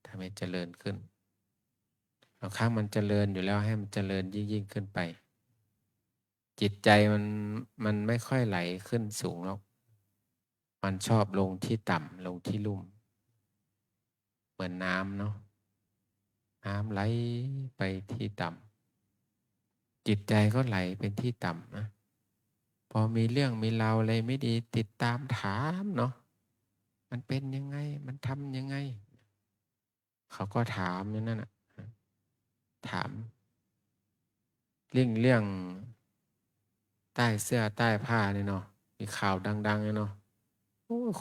ทำให้เจริญขึ้นบางครั้งมันเจริญอยู่แล้วให้มันเจริญยิ่งขึ้นไปจิตใจมันไม่ค่อยไหลขึ้นสูงหรอกมันชอบลงที่ต่ำลงที่ลุ่มเหมือนน้ำเนาะน้ำไหลไปที่ต่ำจิตใจก็ไหลเป็นที่ต่ำนะพอมีเรื่องมีราวอะไรไม่ดีติดตามถามเนาะมันเป็นยังไงมันทำยังไงเขาก็ถามอย่างนั้นนะถามเรื่องใต้เสื้อใต้ผ้าเนี่ยเนาะมีข่าวดังๆเนาะ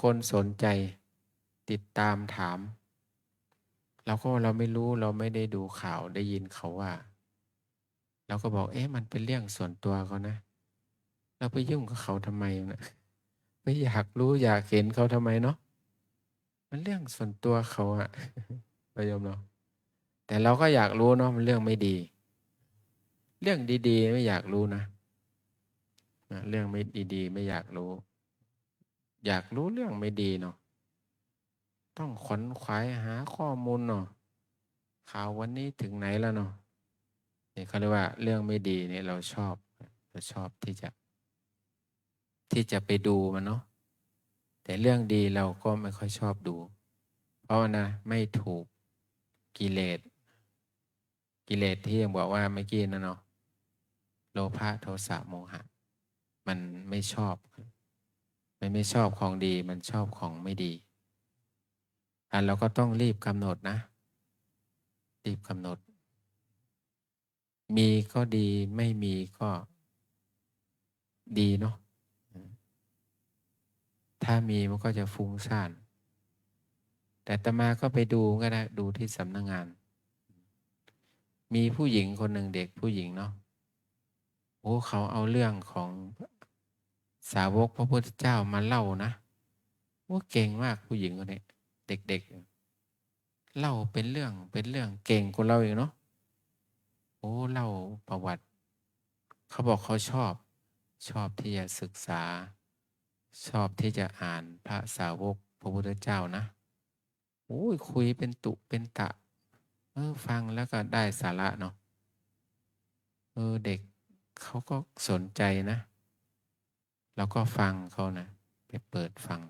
คนสนใจติดตามถามเราไม่รู้เราไม่ได้ดูข่าวได้ยินเขาว่าเราก็บอกมันเป็นเรื่องส่วนตัวเขานะเราไปยุ่งกับเขาทำไมนะไม่อยากรู้อยากเห็นเขาทำไมเนาะมันเรื่องส่วนตัวเขาอะเรายอมเนาะแต่เราก็อยากรู้เนาะมันเรื่องไม่ดีเรื่องดีๆไม่อยากรู้นะเรื่องไม่ดีๆไม่อยากรู้อยากรู้เรื่องไม่ดีเนาะต้องขวนขวายหาข้อมูลเนาะข่าววันนี้ถึงไหนแล้วเนาะนี่เขาเรียกว่าเรื่องไม่ดีเนี่ยเราชอบที่จะไปดูมันเนาะแต่เรื่องดีเราก็ไม่ค่อยชอบดูเพราะนะไม่ถูกกิเลสที่ยังบอกว่าเมื่อกี้นะเนาะโลภะโทสะโมหะมันไม่ชอบของดีมันชอบของไม่ดีเราก็ต้องรีบกำหนดนะรีบกำหนดมีก็ดีไม่มีก็ดีเนาะถ้ามีมันก็จะฟุ้งซ่านแต่อาตมาก็ไปดูก็ได้ดูที่สำนักงานมีผู้หญิงคนหนึ่งเด็กผู้หญิงเนาะเขาเอาเรื่องของสาวกพระพุทธเจ้ามาเล่านะเก่งมากผู้หญิงคนนี้เด็กๆเล่าเป็นเรื่องเก่งกว่าเราอีกเนาะเล่าประวัติเขาบอกเขาชอบที่จะศึกษาชอบที่จะอ่านพระสาวกพระพุทธเจ้านะคุยเป็นตุเป็นตะฟังแล้วก็ได้สาระเนาะเด็กเขาก็สนใจนะแล้วก็ฟังเขานะไปเปิดฟัง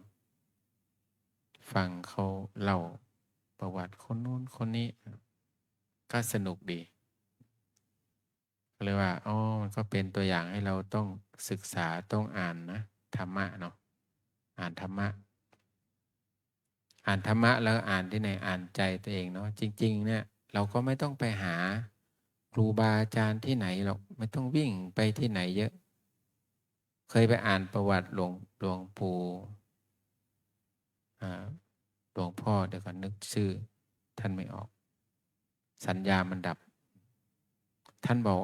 เขาเล่าประวัติคนนู้นคนนี้ก็สนุกดีเลยว่ามันก็เป็นตัวอย่างให้เราต้องศึกษาต้องอ่านนะธรรมะเนาะอ่านธรรมะแล้วอ่านที่ไหนอ่านใจตัวเองเนาะจริงๆเนี่ยเราก็ไม่ต้องไปหาครูบาอาจารย์ที่ไหนหรอกไม่ต้องวิ่งไปที่ไหนเยอะเคยไปอ่านประวัติหลวงปู่หลวงพ่อเดี๋ยวก่อนนึกชื่อท่านไม่ออกสัญญามันดับท่านบอก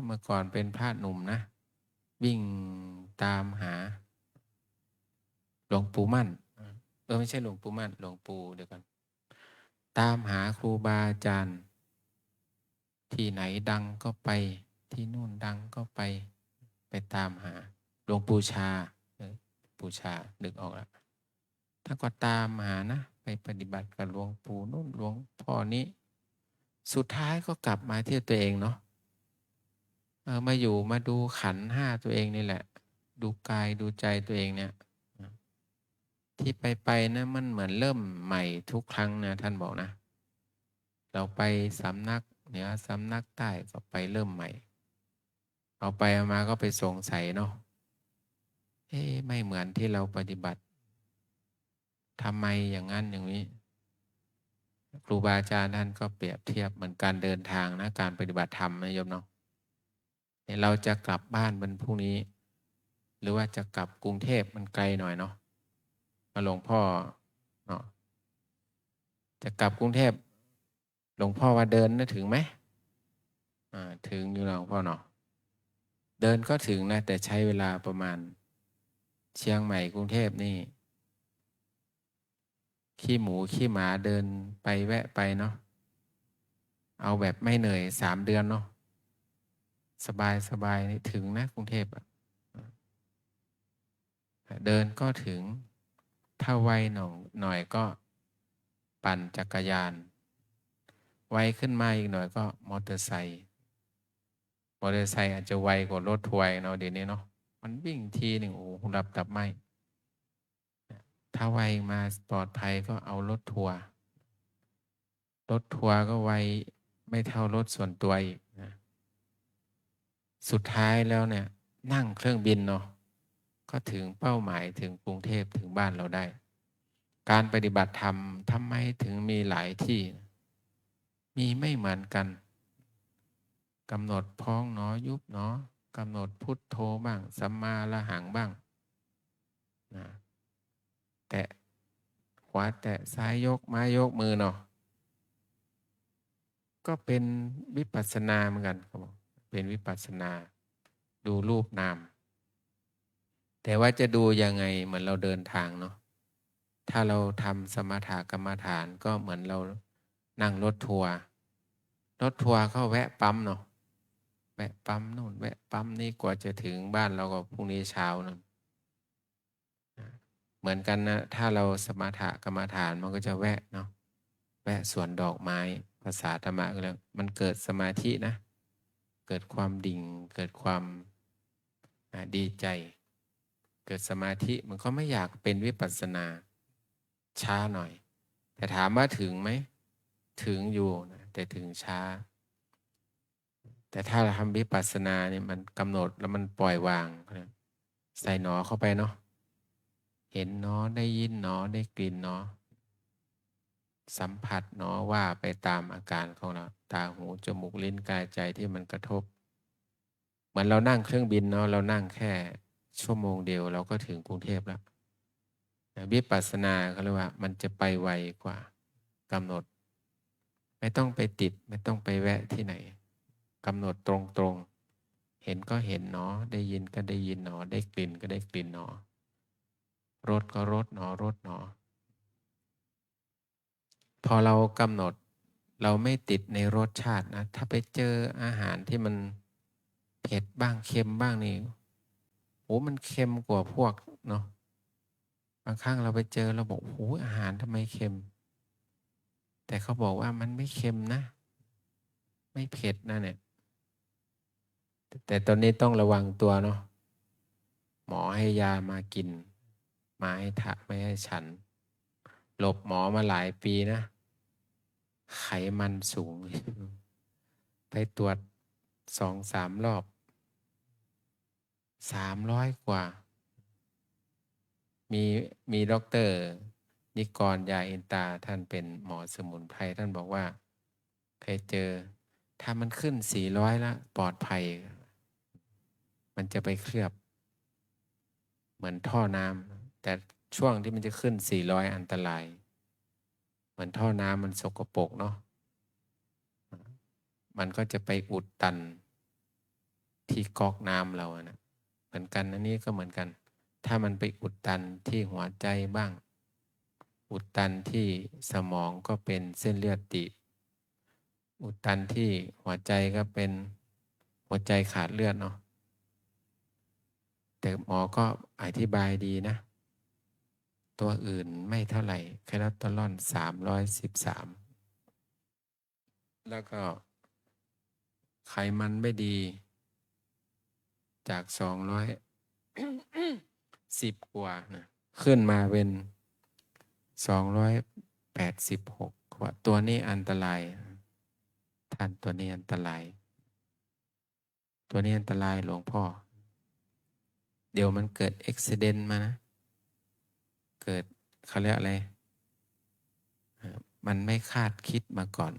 เมื่อก่อนเป็นพระหนุ่มนะวิ่งตามหาหลวงปู่มั่นไม่ใช่หลวงปู่มั่นหลวงปู่เดี๋ยวกันตามหาครูบาอาจารย์ที่ไหนดังก็ไปที่นู่นดังก็ไปตามหาหลวงปู่ชานึกออกแล้วถ้าก็ตามหานะไปปฏิบัติกับหลวงปู่นู่นหลวงพ่อนี้สุดท้ายก็กลับมาที่ตัวเองเนาะมาดูขันธ์ห้าตัวเองนี่แหละดูกายดูใจตัวเองเนี่ยที่ไปนะมันเหมือนเริ่มใหม่ทุกครั้งนะท่านบอกนะเราไปสำนักเหนือสำนักใต้ก็ไปเริ่มใหม่เอาไปเอามาก็ไปสงสัยเนาะไม่เหมือนที่เราปฏิบัติทำไมอย่างนั้นอย่างนี้ครูบาอาจารย์ท่านก็เปรียบเทียบเหมือนการเดินทางนะการปฏิบัติธรรมนะโยมเนาะเราจะกลับบ้านวันพรุ่งนี้หรือว่าจะกลับกรุงเทพมันไกลหน่อยเนาะมาหลวงพ่อเนาะจะกลับกรุงเทพหลวงพ่อว่าเดินนะถึงไหมถึงอยู่หลวงพ่อเนาะเดินก็ถึงนะแต่ใช้เวลาประมาณเชียงใหม่กรุงเทพนี่ขี้หมูขี้หมาเดินไปแวะไปเนาะเอาแบบไม่เหนื่อย3 เดือนเนาะสบายนี่ถึงนะกรุงเทพ เดินก็ถึง ถ้าไวหน่อยก็ปั่นจักรยาน ไวขึ้นมาอีกหน่อยก็มอเตอร์ไซค์อาจจะไวกว่ารถทัวร์เนาะเดี๋ยวนี้เนาะมันวิ่งทีหนึ่งโอ้โหรับตับไหมถ้าไวมาปลอดภัยก็เอารถทัวร์ก็ไวไม่เท่ารถส่วนตัวอีกนะสุดท้ายแล้วเนี่ยนั่งเครื่องบินเนาะก็ถึงเป้าหมายถึงกรุงเทพถึงบ้านเราได้ การปฏิบัติธรรมทำไมถึงมีหลายที่ มีไม่เหมือนกันกำหนดพองหนอยุบหนอกำหนดพุทโธบ้างสัมมาอรหังบ้างนะแตะขวาแตะซ้ายยกไม้ยกมือเนาะก็เป็นวิปัสสนาเหมือนกันครับเป็นวิปัสสนาดูรูปนามแต่ว่าจะดูยังไงเหมือนเราเดินทางเนาะถ้าเราทำสมถกรรมฐานก็เหมือนเรานั่งรถทัวร์เข้าแวะปั๊มเนาะแวะปั๊มนู่นแวะปั๊มนี่กว่าจะถึงบ้านเราก็พรุ่งนี้เช้านั่นเหมือนกันนะถ้าเราสมถกรรมฐานมันก็จะแวะเนาะแวะสวนดอกไม้ภาษาธรรมะก็แล้วมันเกิดสมาธินะเกิดความดิ่งเกิดความดีใจเกิดสมาธิมันก็ไม่อยากเป็นวิปัสสนาช้าหน่อยแต่ถามว่าถึงไหมถึงอยู่นะแต่ถึงช้าแต่ถ้าเราทำวิปัสสนาเนี่ยมันกำหนดแล้วมันปล่อยวางใส่หนอเข้าไปเนาะเห็นหนอได้ยินหนอได้กลิ่นหนอสัมผัสหนอว่าไปตามอาการของเราตาหูจมูกลิ้นกายใจที่มันกระทบเหมือนเรานั่งเครื่องบินเนาะเรานั่งแค่ชั่วโมงเดียวเราก็ถึงกรุงเทพแล้ววิปัสสนาเขาเรียกว่ามันจะไปไวกว่ากำหนดไม่ต้องไปติดไม่ต้องไปแวะที่ไหนกำหนดตรงๆเห็นก็เห็นหนอได้ยินก็ได้ยินหนอได้กลิ่นก็ได้กลิ่นหนอรสก็รสหนอรสหนอพอเรากำหนดเราไม่ติดในรสชาตินะถ้าไปเจออาหารที่มันเผ็ดบ้างเค็มบ้างนี่โอ้มันเค็มกว่าพวกเนาะบางครั้งเราไปเจอเราบอกโอ้อาหารทำไมเค็มแต่เขาบอกว่ามันไม่เค็มนะไม่เผ็ดนะเนี่ยแต่ตอนนี้ต้องระวังตัวเนาะหมอให้ยามากินมาให้ทะไม่ให้ฉันหลบหมอมาหลายปีนะไขมันสูง ไปตรวจ2-3 รอบ300 กว่ามีด็อกเตอร์นิกรยาอินตาท่านเป็นหมอสมุนไพรท่านบอกว่าเคยเจอถ้ามันขึ้น400แล้วปลอดภัยมันจะไปเคลือบเหมือนท่อน้ำแต่ช่วงที่มันจะขึ้น400อันตรายเหมือนท่อน้ำมันสกปรกเนาะมันก็จะไปอุดตันที่ก๊อกน้ำเรานะเหมือนกันอันนี้ก็เหมือนกันถ้ามันไปอุดตันที่หัวใจบ้างอุดตันที่สมองก็เป็นเส้นเลือดตีบอุดตันที่หัวใจก็เป็นหัวใจขาดเลือดเนาะแต่หมอก็อธิบายดีนะตัวอื่นไม่เท่าไหร่คอเลสเตอรอล313แล้วก็ไขมันไม่ดีจาก210กว่านะขึ้นมาเป็น286ว่าตัวนี้อันตรายท่านตัวนี้อันตรายหลวงพ่อเดี๋ยวมันเกิดอุบัติเหตุมานะเกิดเขาเรียกอะไรมันไม่คาดคิดมาก่อน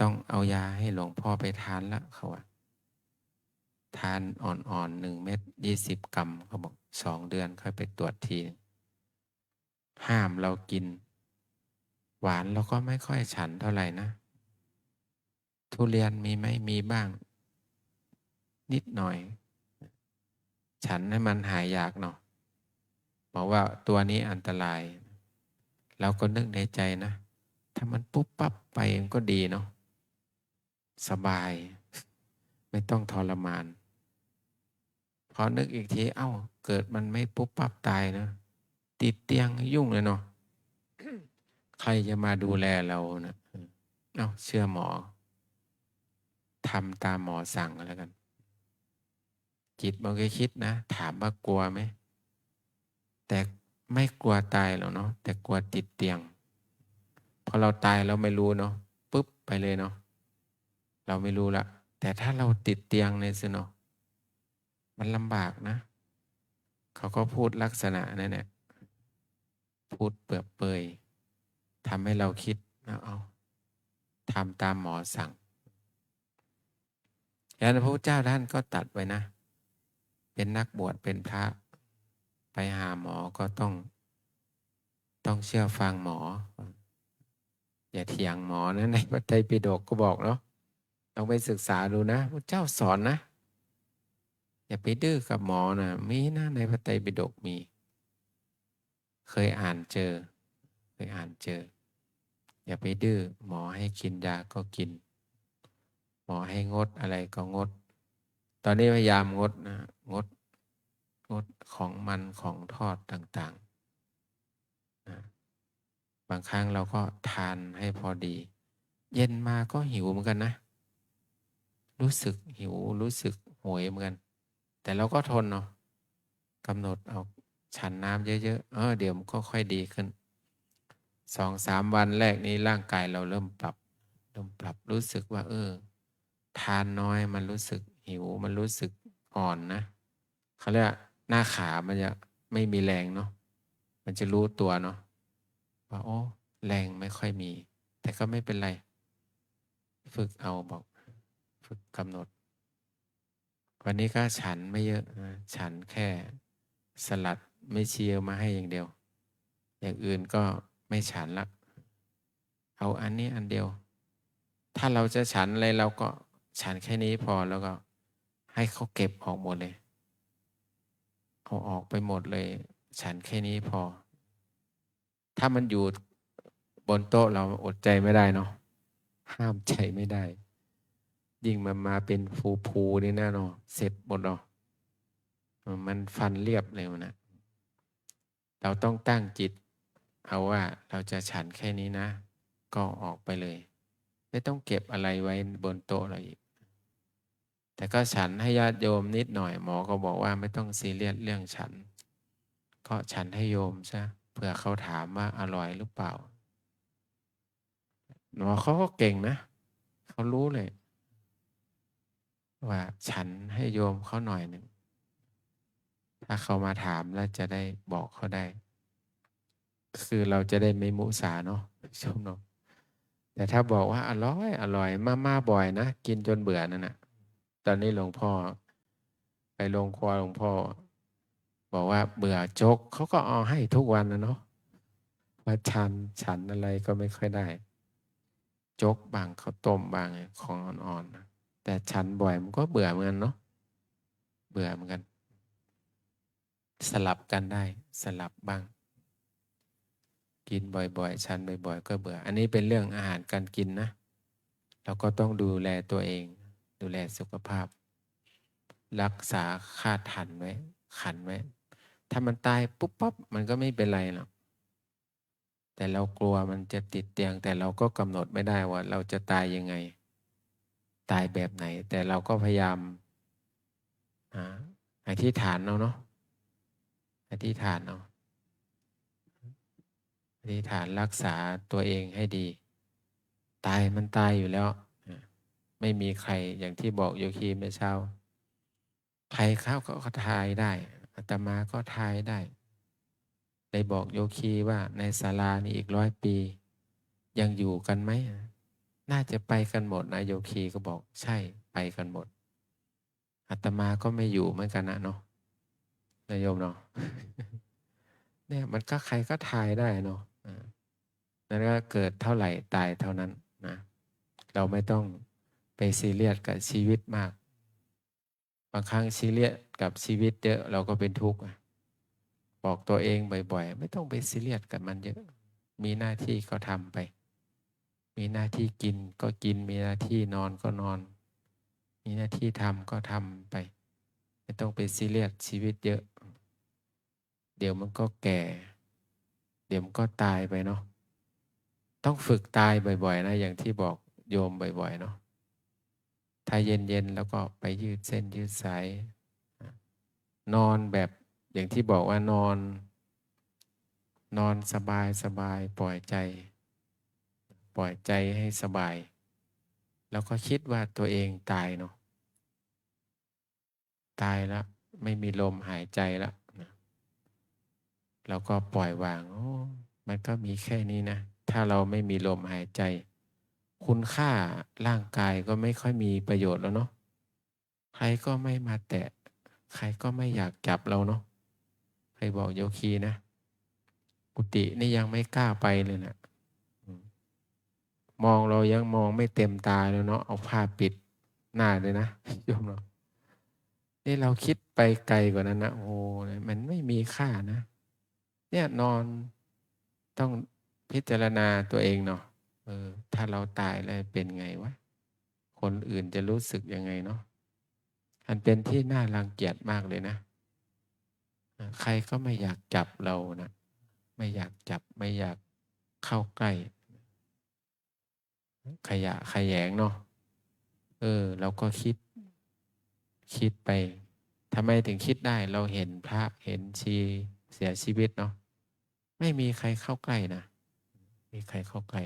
ต้องเอายาให้หลวงพ่อไปทานละเขาว่าทานอ่อนๆ1 เม็ด20 กรัมเขาบอก2 เดือนค่อยไปตรวจทีห้ามเรากินหวานเราก็ไม่ค่อยฉันเท่าไหร่นะทุเรียนมีไหมมีบ้างนิดหน่อยฉันให้มันหายอยากเนาะบอกว่าตัวนี้อันตรายเราก็นึกในใจนะถ้ามันปุ๊บปั๊บไปมันก็ดีเนาะสบายไม่ต้องทรมานพ พอนึกอีกทีเอ้าเกิดมันไม่ปุ๊บปั๊บตายนะติดเตียงยุ่งเลยเนาะ ใครจะมาดูแลเรานะเอ้าเชื่อหมอทำตามหมอสั่งก็แล้วกัน จิตมันก็คิดนะถามว่ากลัวไหมแต่ไม่กลัวตายหรอกเนาะแต่กลัวติดเตียงพอเราตายเราไม่รู้เนาะปุ๊บไปเลยเนาะเราไม่รู้ละแต่ถ้าเราติดเตียงเนี่ยสิเนาะมันลำบากนะเขาก็พูดลักษณะนั่นแหละพูดเปลือกเปยทำให้เราคิดเอาทำตามหมอสั่งแล้วพระพุทธเจ้าท่านก็ตัดไว้นะเป็นนักบวชเป็นพระไปหาหมอก็ต้องเชื่อฟังหมออย่าเถียงหมอนะในพระไตรปิฎกก็บอกเนาะต้องไปศึกษาดูนะพระเจ้าสอนนะอย่าไปดื้อกับหมอนะมีนะในพระไตรปิฎกมีเคยอ่านเจออย่าไปดื้อหมอให้กินยาก็กินหมอให้งดอะไรก็งดตอนนี้พยายามงดนะงดของมันของทอดต่างๆนะบางครั้งเราก็ทานให้พอดีเย็นมาก็หิวเหมือนกันนะรู้สึกหิวรู้สึกโหยเหมือนกันแต่เราก็ทนเนาะกำหนดเอาฉันน้ำเยอะๆเดี๋ยวมันก็ค่อยดีขึ้น 2-3 วันแรกนี้ร่างกายเราเริ่มปรับรู้สึกว่าทานน้อยมันรู้สึกหิวมันรู้สึกอ่อนนะเขาเรียกหน้าขามันจะไม่มีแรงเนาะมันจะรู้ตัวเนาะว่าโอ้แรงไม่ค่อยมีแต่ก็ไม่เป็นไรฝึกเอาบอกฝึกกำหนดวันนี้ก็ฉันไม่เยอะนะฉันแค่สลัดไม่เชียวมาให้อย่างเดียวอย่างอื่นก็ไม่ฉันละเอาอันนี้อันเดียวถ้าเราจะฉันอะไรเราก็ฉันแค่นี้พอแล้วก็ให้เขาเก็บออกหมดเลยเอาออกไปหมดเลยฉันแค่นี้พอถ้ามันอยู่บนโต๊ะเราอดใจไม่ได้เนาะห้ามใจไม่ได้ยิ่งมันมาเป็นฟูนี่นะเนาะเสร็จหมดเนาะมันฟันเรียบเลยนะเราต้องตั้งจิตเอาว่าเราจะฉันแค่นี้นะก็ออกไปเลยไม่ต้องเก็บอะไรไว้บนโต๊ะเราอีกแต่ก็ฉันให้ญาติโยมนิดหน่อยหมอก็บอกว่าไม่ต้องซีเรียสเรื่องฉันก็ฉันให้โยมซะเผื่อเขาถามว่าอร่อยหรือเปล่าหมอเขาก็เก่งนะเขารู้เลยว่าฉันให้โยมเขาหน่อยหนึ่งถ้าเขามาถามแล้วจะได้บอกเขาได้คือเราจะได้ไม่มุสาเนาะชมเนาะแต่ถ้าบอกว่าอร่อยมาบ่อยนะกินจนเบื่อนั่นนะตอนนี้หลวงพ่อไปโรงครัวหลวงพ่อบอกว่าเบื่อโจ๊กเขาก็เอาให้ทุกวันนะเนาะว่าฉันอะไรก็ไม่ค่อยได้โจ๊กบางข้าวต้มบางของอ่อนๆนะแต่ฉันบ่อยมันก็เบื่อเหมือนกันเนาะเบื่อเหมือนกันสลับกันได้สลับบ้างกินบ่อยๆฉันบ่อยๆก็เบื่ออันนี้เป็นเรื่องอาหารการกินนะเราก็ต้องดูแลตัวเองดูแลสุขภาพรักษาคาดขันไว้ถ้ามันตายปุ๊บปั๊บมันก็ไม่เป็นไรหรอกแต่เรากลัวมันจะติดเตียงแต่เราก็กำหนดไม่ได้ว่าเราจะตายยังไงตายแบบไหนแต่เราก็พยายามอธิษฐานเอาเนาะอธิษฐานเอาอธิษฐานรักษาตัวเองให้ดีตายมันตายอยู่แล้วไม่มีใครอย่างที่บอกโยคีเมื่อเช้าใครเขาก็ทายได้อาตมาก็ทายได้ได้บอกโยคีว่าในศาลานี้อีก100 ปียังอยู่กันไหมน่าจะไปกันหมดนะโยคีก็บอกใช่ไปกันหมดอาตมาก็ไม่อยู่เหมือนกันนะเนาะนายโยมเนาะ เนี่ยมันก็ใครก็ทายได้เนาะนั่นก็เกิดเท่าไหร่ตายเท่านั้นนะเราไม่ต้องไปซีเรียสกับชีวิตมากบางครั้งซีเรียสกับชีวิตเยอะเราก็เป็นทุกข์บอกตัวเองบ่อยๆไม่ต้องไปซีเรียสกับมันเยอะมีหน้าที่ก็ทำไปมีหน้าที่กินก็กินมีหน้าที่นอนก็นอนมีหน้าที่ทำก็ทำไป ไม่ต้องไปซีเรียสชีวิตเยอะ เดี๋ยวมันก็แก่ เดี๋ยวมันก็ตายไปเนาะต้องฝึกตายบ่อยๆนะอย่างที่บอกโยมบ่อยๆเนาะถ้าเย็นๆแล้วก็ไปยืดเส้นยืดสายนอนแบบอย่างที่บอกว่านอนสบายสบายปล่อยใจให้สบาย แล้วก็คิดว่าตัวเองตายเนาะตายแล้วไม่มีลมหายใจแล้วนะเราก็ปล่อยวางมันก็มีแค่นี้นะถ้าเราไม่มีลมหายใจ คุณค่าร่างกายก็ไม่ค่อยมีประโยชน์แล้วเนาะใครก็ไม่มาแตะใครก็ไม่อยากจับเราเนาะใครบอกโยคีนะกุฏินี่ยังไม่กล้าไปเลยนะมองเรายังมองไม่เต็มตาเลยเนาะเอาผ้าปิดหน้าเลยนะโยมเนาะนี่เราคิดไปไกลกว่านั้นนะโอ้มันไม่มีค่านะเนี่ยนอนต้องพิจารณาตัวเองเนาะถ้าเราตายแล้วเป็นไงวะคนอื่นจะรู้สึกยังไงเนาะอันเป็นที่น่ารังเกียจมากเลยนะใครก็ไม่อยากจับเรานะไม่อยากจับไม่อยากเข้าใกล้ขยะแขยงเนาะเราก็คิดไปทำไมถึงคิดได้เราเห็นพระเห็นชีเสียชีวิตเนาะไม่มีใครเข้าใกล้นะมีใครเข้าใกล้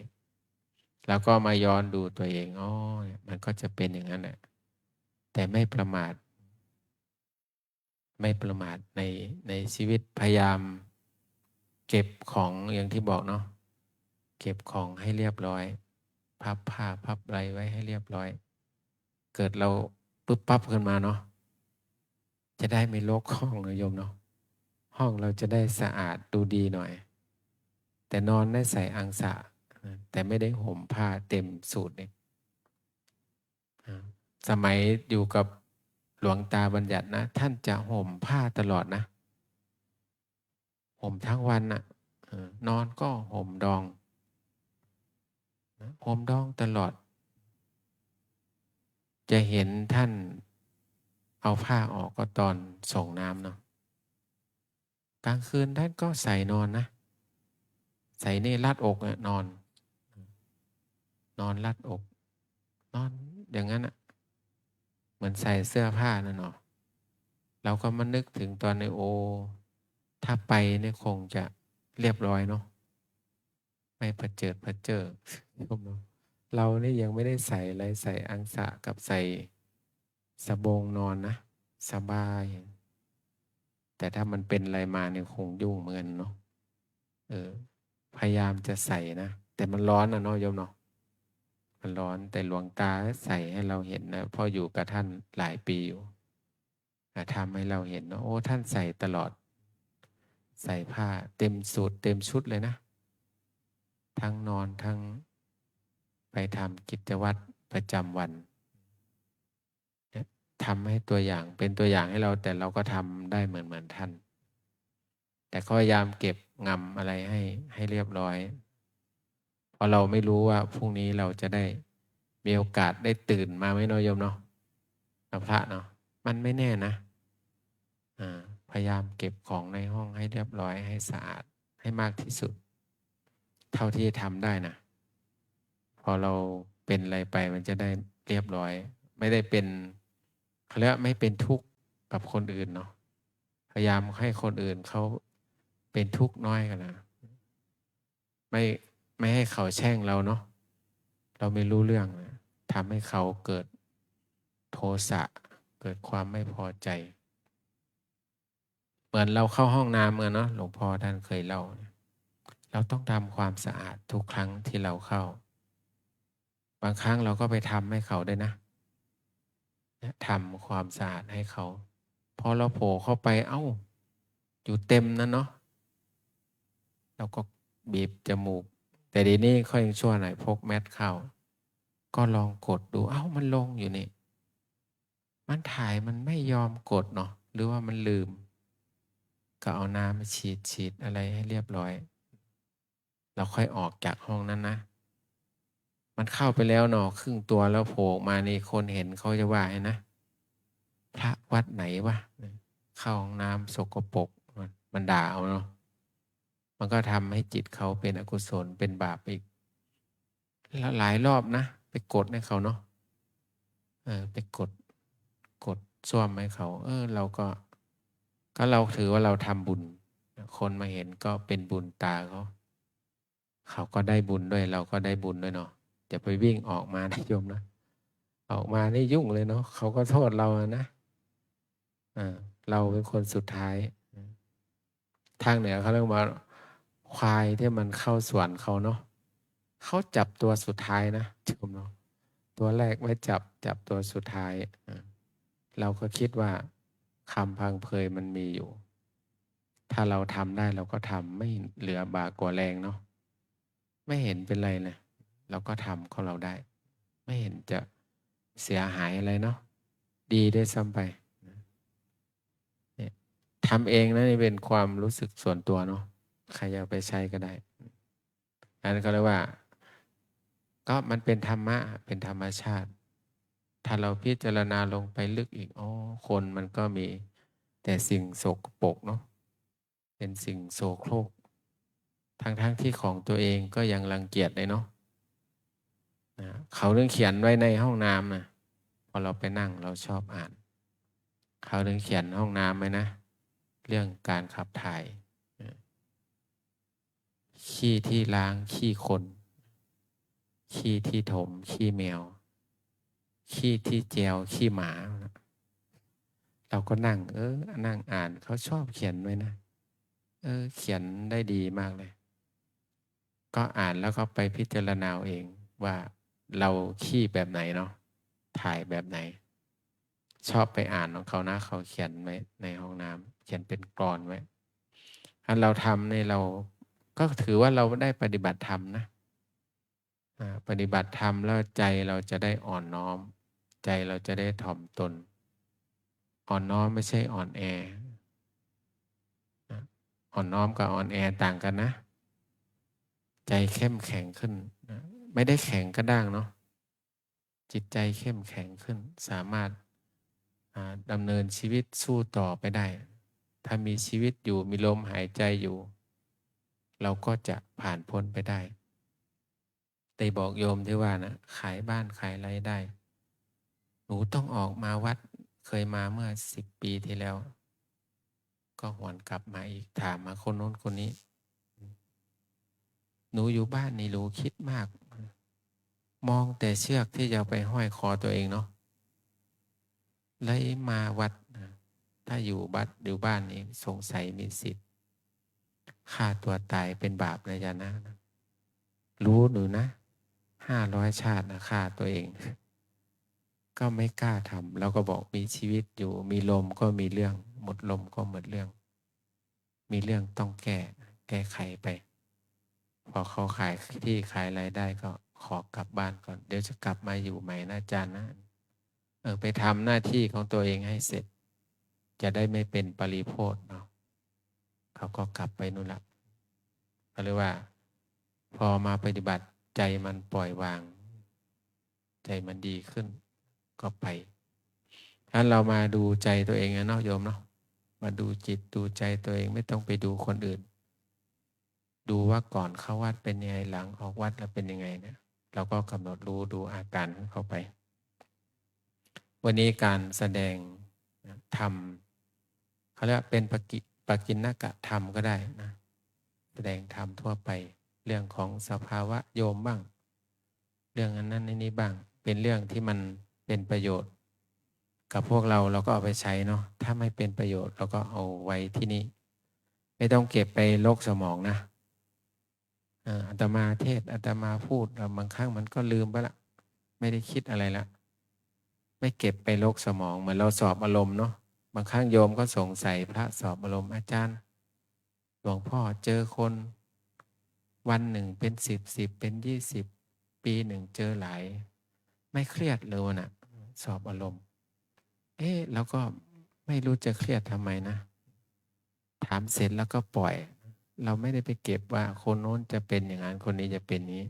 แล้วก็มาย้อนดูตัวเองมันก็จะเป็นอย่างนั้นแหละแต่ไม่ประมาทในชีวิตพยายามเก็บของอย่างที่บอกเนาะเก็บของให้เรียบร้อยพับผ้าพับอะไรไว้ให้เรียบร้อยเกิดเราปุ๊บปั๊บขึ้นมาเนาะจะได้ไม่รกห้องนะโยมเนาะห้องเราจะได้สะอาดดูดีหน่อยแต่นอนได้ใส่อังสะแต่ไม่ได้ห่มผ้าเต็มสูทเนี่ยสมัยอยู่กับหลวงตาบัญญัตินะท่านจะห่มผ้าตลอดนะห่มทั้งวันน่ะนอนก็ห่มดองตลอดจะเห็นท่านเอาผ้าออกก็ตอนส่งน้ำเนาะกลางคืนท่านก็ใส่นอนนะใส่นี่รัดอกนอนรัดอกนอนอย่างนั้นอะเหมือนใส่เสื้อผ้านั่นเนาะเราก็มานึกถึงตอนในถ้าไปเนี่ยคงจะเรียบร้อยเนาะไม่เผจอเรานี่ยังไม่ได้ใส่อะไรใส่อังสะกับใส่สบงนอนนะสบายแต่ถ้ามันเป็นอะไรมาเนี่ยคงยุ่งเหมือนเนาะพยายามจะใส่นะแต่มันร้อนนะเนาะโยมเนาะมันร้อนแต่หลวงตาใส่ให้เราเห็นนะพออยู่กับท่านหลายปีอยู่ทำให้เราเห็นเนาะท่านใส่ตลอดใส่ผ้าเต็มสูทเต็มชุดเลยนะทั้งนอนทั้งไปทำกิจวัตรประจำวันทำให้ตัวอย่างเป็นตัวอย่างให้เราแต่เราก็ทำได้เหมือนท่านแต่พยายามเก็บงำอะไรให้เรียบร้อยเพราะเราไม่รู้ว่าพรุ่งนี้เราจะได้มีโอกาสได้ตื่นมาไหมเนาะโยมเนาะพระเนาะมันไม่แน่นะพยายามเก็บของในห้องให้เรียบร้อยให้สะอาดให้มากที่สุดเท่าที่ทำได้นะพอเราเป็นอะไรไปมันจะได้เรียบร้อยไม่ได้เป็นเขาเรียกไม่เป็นทุกข์กับคนอื่นเนาะพยายามให้คนอื่นเขาเป็นทุกข์น้อยกันนะไม่ให้เขาแช่งเราเนาะเราไม่รู้เรื่องนะทำให้เขาเกิดโทสะเกิดความไม่พอใจเหมือนเราเข้าห้องน้ำเนาะหลวงพ่อท่านเคยเล่าเราต้องทำความสะอาดทุกครั้งที่เราเข้าบางครั้งเราก็ไปทำให้เขาได้นะทำความสะอาดให้เขาพอเราโผล่เข้าไปอยู่เต็มนั่นเนาะเราก็บีบจมูกแต่ดีนี้ค่อยชั่วหน่อยพกแมสเข้าก็ลองกดดูมันลงอยู่นี่มันถ่ายมันไม่ยอมกดเนาะหรือว่ามันลืมก็เอาน้ำมาฉีดอะไรให้เรียบร้อยเราค่อยออกจากห้องนั้นนะมันเข้าไปแล้วเนาะครึ่งตัวแล้วโผล่มานี่คนเห็นเขาจะว่าไงนะ พระวัดไหนวะเข้าห้องน้ำสกปรกมันด่าเอาเนาะมันก็ทำให้จิตเขาเป็นอกุศลเป็นบาปอีกแล้วหลายรอบนะไปกดให้เขาเนาะไปกดซ่วมให้เขา เราก็เราถือว่าเราทำบุญคนมาเห็นก็เป็นบุญตาเขาก็ได้บุญด้วยเราก็ได้บุญด้วยเนาะจะไปวิ่งออกมานะโยมนะออกมานี่ยุ่งเลยเนาะเขาก็โทษเรานะเราเป็นคนสุดท้ายทางเหนือเขาเรียกว่าควายที่มันเข้าสวนเขาเนาะเขาจับตัวสุดท้ายนะโยมเนาะตัวแรกไม่จับตัวสุดท้ายเราก็คิดว่าคำพังเพยมันมีอยู่ถ้าเราทำได้เราก็ทำไม่เหลือบากกว่าแรงเนาะไม่เห็นเป็นไรเลยเราก็ทำของเราได้ไม่เห็นจะเสียหายอะไรเนาะดีด้วยซ้ำไปทำเองนะนี่เป็นความรู้สึกส่วนตัวเนาะใครอยากไปใช้ก็ได้อันนั้นก็เรียกว่าก็มันเป็นธรรมะเป็นธรรมชาติถ้าเราพิจารณาลงไปลึกอีกคนมันก็มีแต่สิ่งโสโครกเนาะเป็นสิ่งโสโครกทั้งที่ของตัวเองก็ยังรังเกียจเลยเนาะเขาเรื่องเขียนไว้ในห้องน้ำนะพอเราไปนั่งเราชอบอ่านเขาเรื่องเขียนห้องน้ำไหมนะเรื่องการขับถ่ายขี้ที่ล้างขี้คนขี้ที่ถมขี้แมวขี้ที่แจวขี้หมาเราก็นั่งนั่งอ่านเขาชอบเขียนไว้นะเขียนได้ดีมากเลยก็อ่านแล้วก็ไปพิจารณาเองว่าเราขี้แบบไหนเนาะถ่ายแบบไหนชอบไปอ่านของเขานะเขาเขียนไว้ในห้องน้ำเขียนเป็นกลอนไว้อันเราทำในเราก็ถือว่าเราได้ปฏิบัติธรรมนะปฏิบัติธรรมแล้วใจเราจะได้อ่อนน้อมใจเราจะได้ถ่อมตนอ่อนน้อมไม่ใช่อ่อนแออ่อนน้อมกับอ่อนแอต่างกันนะใจเข้มแข็งขึ้นไม่ได้แข็งกระด้างเนาะจิตใจเข้มแข็งขึ้นสามารถดำเนินชีวิตสู้ต่อไปได้ถ้ามีชีวิตอยู่มีลมหายใจอยู่เราก็จะผ่านพ้นไปได้แต่บอกโยมที่ว่านะขายบ้านขายอะไรได้หนูต้องออกมาวัดเคยมาเมื่อ10 ปีที่แล้วก็หวนกลับมาอีกถามมาคนโน้นคนนี้หนูอยู่บ้านนี่หนูคิดมากมองแต่เชือกที่จะไปห้อยคอตัวเองเนาะเลยมาวัดถ้าอยู่บ้านนี่สงสัยมีสิทธิ์ฆ่าตัวตายเป็นบาปนะจ๊ะนะรู้หนูนะ500 ชาตินะฆ่าตัวเองก็ไม่กล้าทำเราก็บอกมีชีวิตอยู่มีลมก็มีเรื่องหมดลมก็หมดเรื่องมีเรื่องต้องแก้ไขไปพอเขาขายที่ขายรายได้ก็ขอกลับบ้านก่อนเดี๋ยวจะกลับมาอยู่ใหม่นะอาจารย์นะไปทำหน้าที่ของตัวเองให้เสร็จจะได้ไม่เป็นปริโภทเนาะเขาก็กลับไปนู่นละก็เรียกว่าพอมาปฏิบัติใจมันปล่อยวางใจมันดีขึ้นก็ไปถ้าเรามาดูใจตัวเองนะเนาะโยมเนาะมาดูจิตดูใจตัวเองไม่ต้องไปดูคนอื่นดูว่าก่อนเข้าวัดเป็นยังไงหลังออกวัดแล้วเป็นยังไงเนี่ยเราก็กำหนดรู้ดูอาการของเขาไปวันนี้การแสดงธรรมเขาเรียกเป็นปกิณณกธรรมก็ได้นะแสดงธรรมทั่วไปเรื่องของสภาวะโยมบ้างเรื่องอันนั้นนี้บ้างเป็นเรื่องที่มันเป็นประโยชน์กับพวกเราก็เอาไปใช้เนาะถ้าไม่เป็นประโยชน์เราก็เอาไว้ที่นี่ไม่ต้องเก็บไปลกสมองนะอาตมาเทศอาตมาพูดบางครั้งมันก็ลืมไปละไม่ได้คิดอะไรละไม่เก็บไปลกสมองเหมือนเราสอบอารมณ์เนาะบางครั้งโยมก็สงสัยพระสอบอารมณ์อาจารย์หลวงพ่อเจอคนวันหนึ่งเป็น10เป็น20 ปีหนึ่งเจอหลายไม่เครียดเลยนะสอบอารมณ์แล้วก็ไม่รู้จะเครียดทำไมนะถามเสร็จแล้วก็ปล่อยเราไม่ได้ไปเก็บว่าคนโน้นจะเป็นอย่างนั้นคนนี้จะเป็นนี้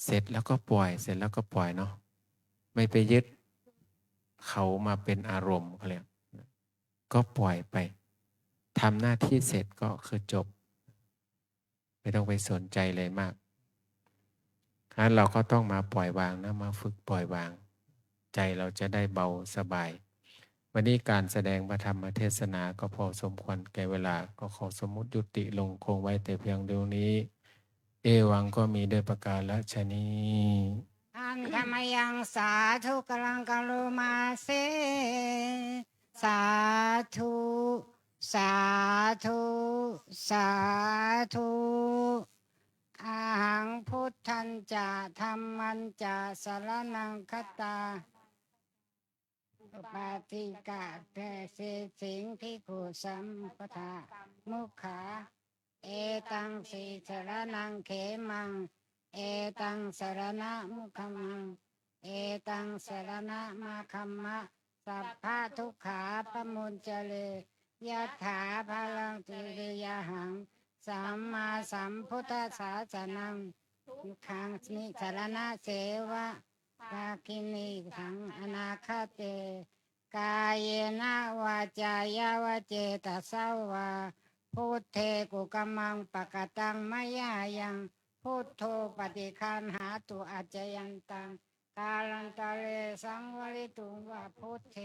เสร็จแล้วก็ปล่อยเสร็จแล้วก็ปล่อยเนาะไม่ไปยึด เขามาเป็นอารมณ์เขาเรียกก็ปล่อยไปทำหน้าที่เสร็จก็คือจบไม่ต้องไปสนใจเลยมากฉะนั้นเราก็ต้องมาปล่อยวางนะมาฝึกปล่อยวางใจเราจะได้เบาสบายวันนี้การแสดงพระธรรมเทศนาก็พอสมควรแก่เวลาก็ขอสมมุติยุติลงคงไว้แต่เพียงเดียวนี้เอวังก็มีด้วยประการฉะนี้อันธรรมยังสาธุกลังกะโลมาเสสาธุสาธุสาธุอาหังพุทธันจะธัมมันจะสรณังคัตตาปาติกะเตเสสิงพิกุสัมปทามุขาเอตังสีสรณังเขมังเอตังสรณะมุขมังเอตังสรณะมาคัมมะสัพพะทุกขาปมุญเจเลยะถาพลังติริยหังสัมมาสัมพุทธัสสะนังขังนิสรณะเสวะภาคินีขังอนาคเตกายเยนะวาจายาวเจตสาวาพุทเทกุกัมมังปะกตังมยายังพุทโธปฏิคันหาตุอาจยันตังกาลันตะเลสังวริตุวะพุทเท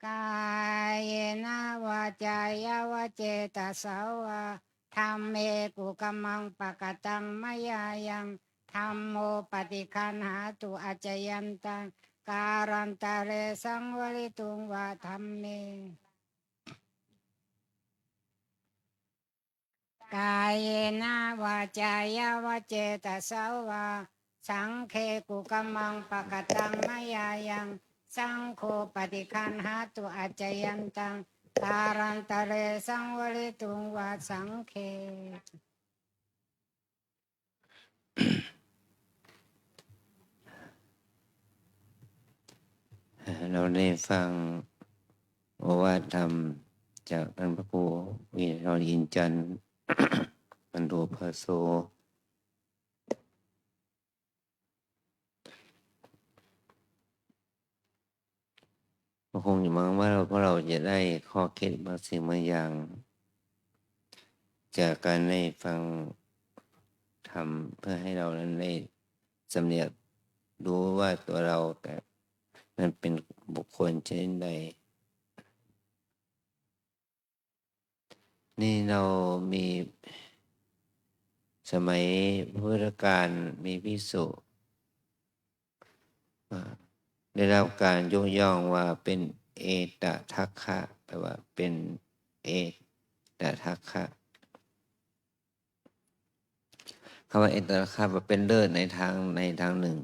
กายเยนะวาจายาวเจตสาวาธัมเมกุกัมมังปะกตังมยายังธัมโมปฏิคันหาตุอาจยันตังการันตะเรสังวริตุงวะธัมเมกายเยนะวาจายาวเจตสาวาสังเคกุกัมมังปะกตังมยายังสังโฆปฏิคันหาตุอาจยันตังการันตะเรสังวริตุงวะสังเคเราได้ฟังโอวาทธรรมจากท่านพระครูวิรรอินจันทร์ บรรลุพระโสก็คงจะมองว่าพวกเราจะได้ข้อคิดบางสิ่งบางอย่าง จากการได้ฟังธรรมเพื่อให้เรานั้นได้สำเนียกรู้ว่าตัวเราแต่นั้นเป็นบุคคลชนิดใดนี่เรามีสมัยพุทธกาลมีภิกษุได้รับการยกย่องว่าเป็นเอตทัคคะแปลว่าเป็นเอตทัคคะคำว่าเอตทัคคะเป็นเลิศในทางหนึ่ง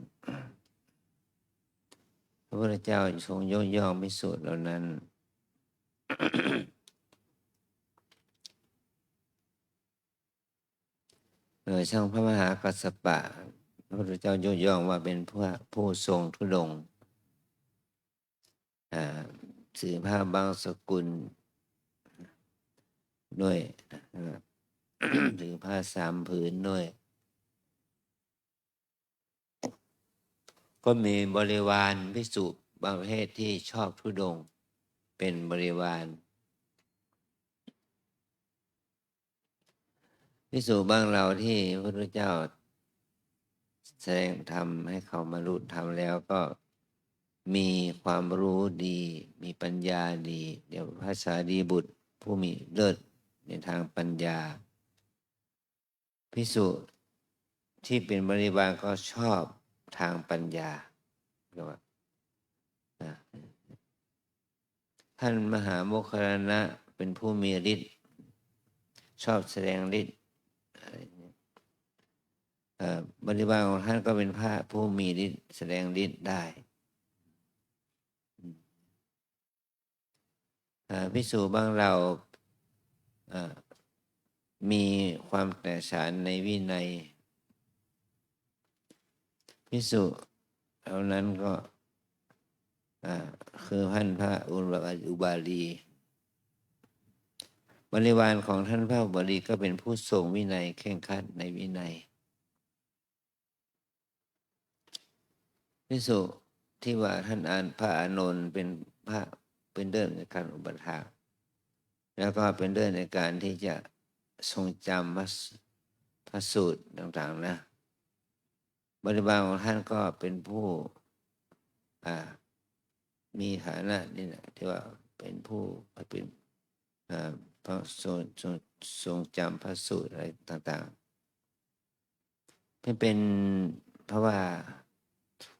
พระพุทธเจ้าทรงยกย่องภิกษุเหล่านั้น ช่างพระมหากัสสปะพระพุทธเจ้ายกย่องว่าเป็นผู้ทรงธุดงค์สื่อผ้าบางสกุลด้วยถือผ้า3 ผืนด้วยก็มีบริวารภิกษุบางประเภทที่ชอบธุดงค์เป็นบริวารภิกษุบางเราที่พระพุทธเจ้าแสดงธรรมให้เขาบรรลุธรรมแล้วก็มีความรู้ดีมีปัญญาดีเดี๋ยวพระสารีบุตรผู้มีเลิศในทางปัญญาภิกษุที่เป็นบริวารก็ชอบทางปัญญาท่านมหาโมคคัลลานะเป็นผู้มีฤทธิ์ชอบแสดงฤทธิ์บริวารของท่านก็เป็นพระผู้มีฤทธิ์แสดงฤทธิ์ได้ภิกษุบางเรามีความแตกฉานในวินัยภิกษุเหล่านั้นก็คือท่านพระอุบาลีบริวารของท่านพระอุบาลีก็เป็นผู้ทรงวินัยเคร่งครัดในวินัยภิกษุ ที่ว่าท่านพระอานนท์เป็นพระเป็นเรื่องในการอุปถากแล้วก็เป็นเรื่องในการที่จะทรงจำพระสูตรต่างๆนะบริบาลของท่านก็เป็นผู้มีฐานะนี่แหละที่ว่าเป็นผู้เป็นพระทรงจำพระสูตรอะไรต่างๆเป็นเพราะว่า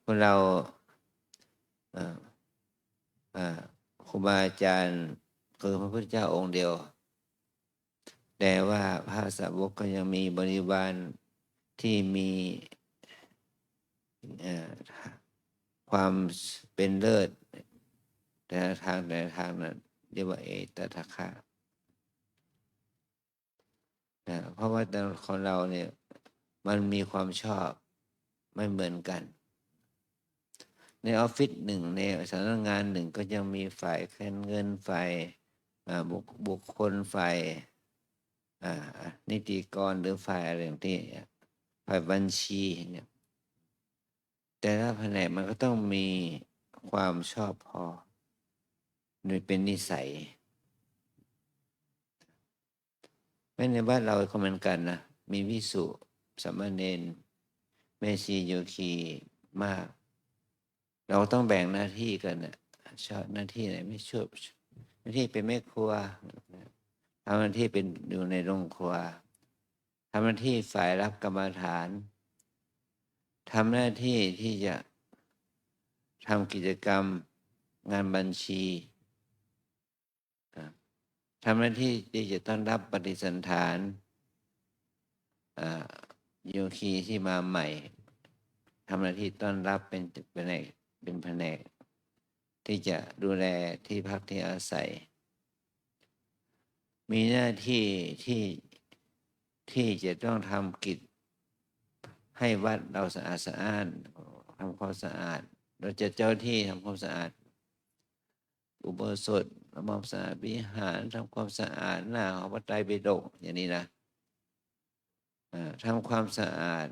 คนเราครูบาอาจารย์คือพระพุทธเจ้าองค์เดียวแต่ว่าพระสาวกก็ยังมีบริวารที่มีความเป็นเลิศแต่ทางนั้นเรียกว่าเอตทัคคะเพราะว่าแต่ของเราเนี่ยมันมีความชอบไม่เหมือนกันในออฟฟิศหนึ่งในสำนักงานหนึ่งก็ยังมีฝ่ายการเงินฝ่ายบุคคลฝ่ายนิติกรหรือฝ่ายอะไรที่ฝ่ายบัญชีเนี่ยแต่ละแผนกมันก็ต้องมีความชอบพอโดยเป็นนิสัยแม้ในบ้านเราก็เหมือนกันนะมีวิสุสามเณรแม่ชีโยคีมากเราต้องแบ่งหน้าที่กันนะชอบหน้าที่ไหนไม่ชอบหน้าที่เป็นแม่ครัวทำหน้าที่เป็นอยู่ในโรงครัวทำหน้าที่ฝ่ายรับกรรมฐานทำหน้าที่ที่จะทำกิจกรรมงานบัญชีทำหน้าที่ที่จะต้อนรับปฏิสันถานโยคีที่มาใหม่ทำหน้าที่ต้อนรับเป็นแผนกที่จะดูแลที่พักที่อาศัยมีหน้าที่ที่จะต้องทำกิจให้วัดเราสะอาดทำความสะอาดเราจะเจ้าที่ทำความสะอาดอุโบสถทำความสะอาดวิหารทำความสะอาดหน้าของพระไตรปิฎกอย่างนี้นะทำความสะอาด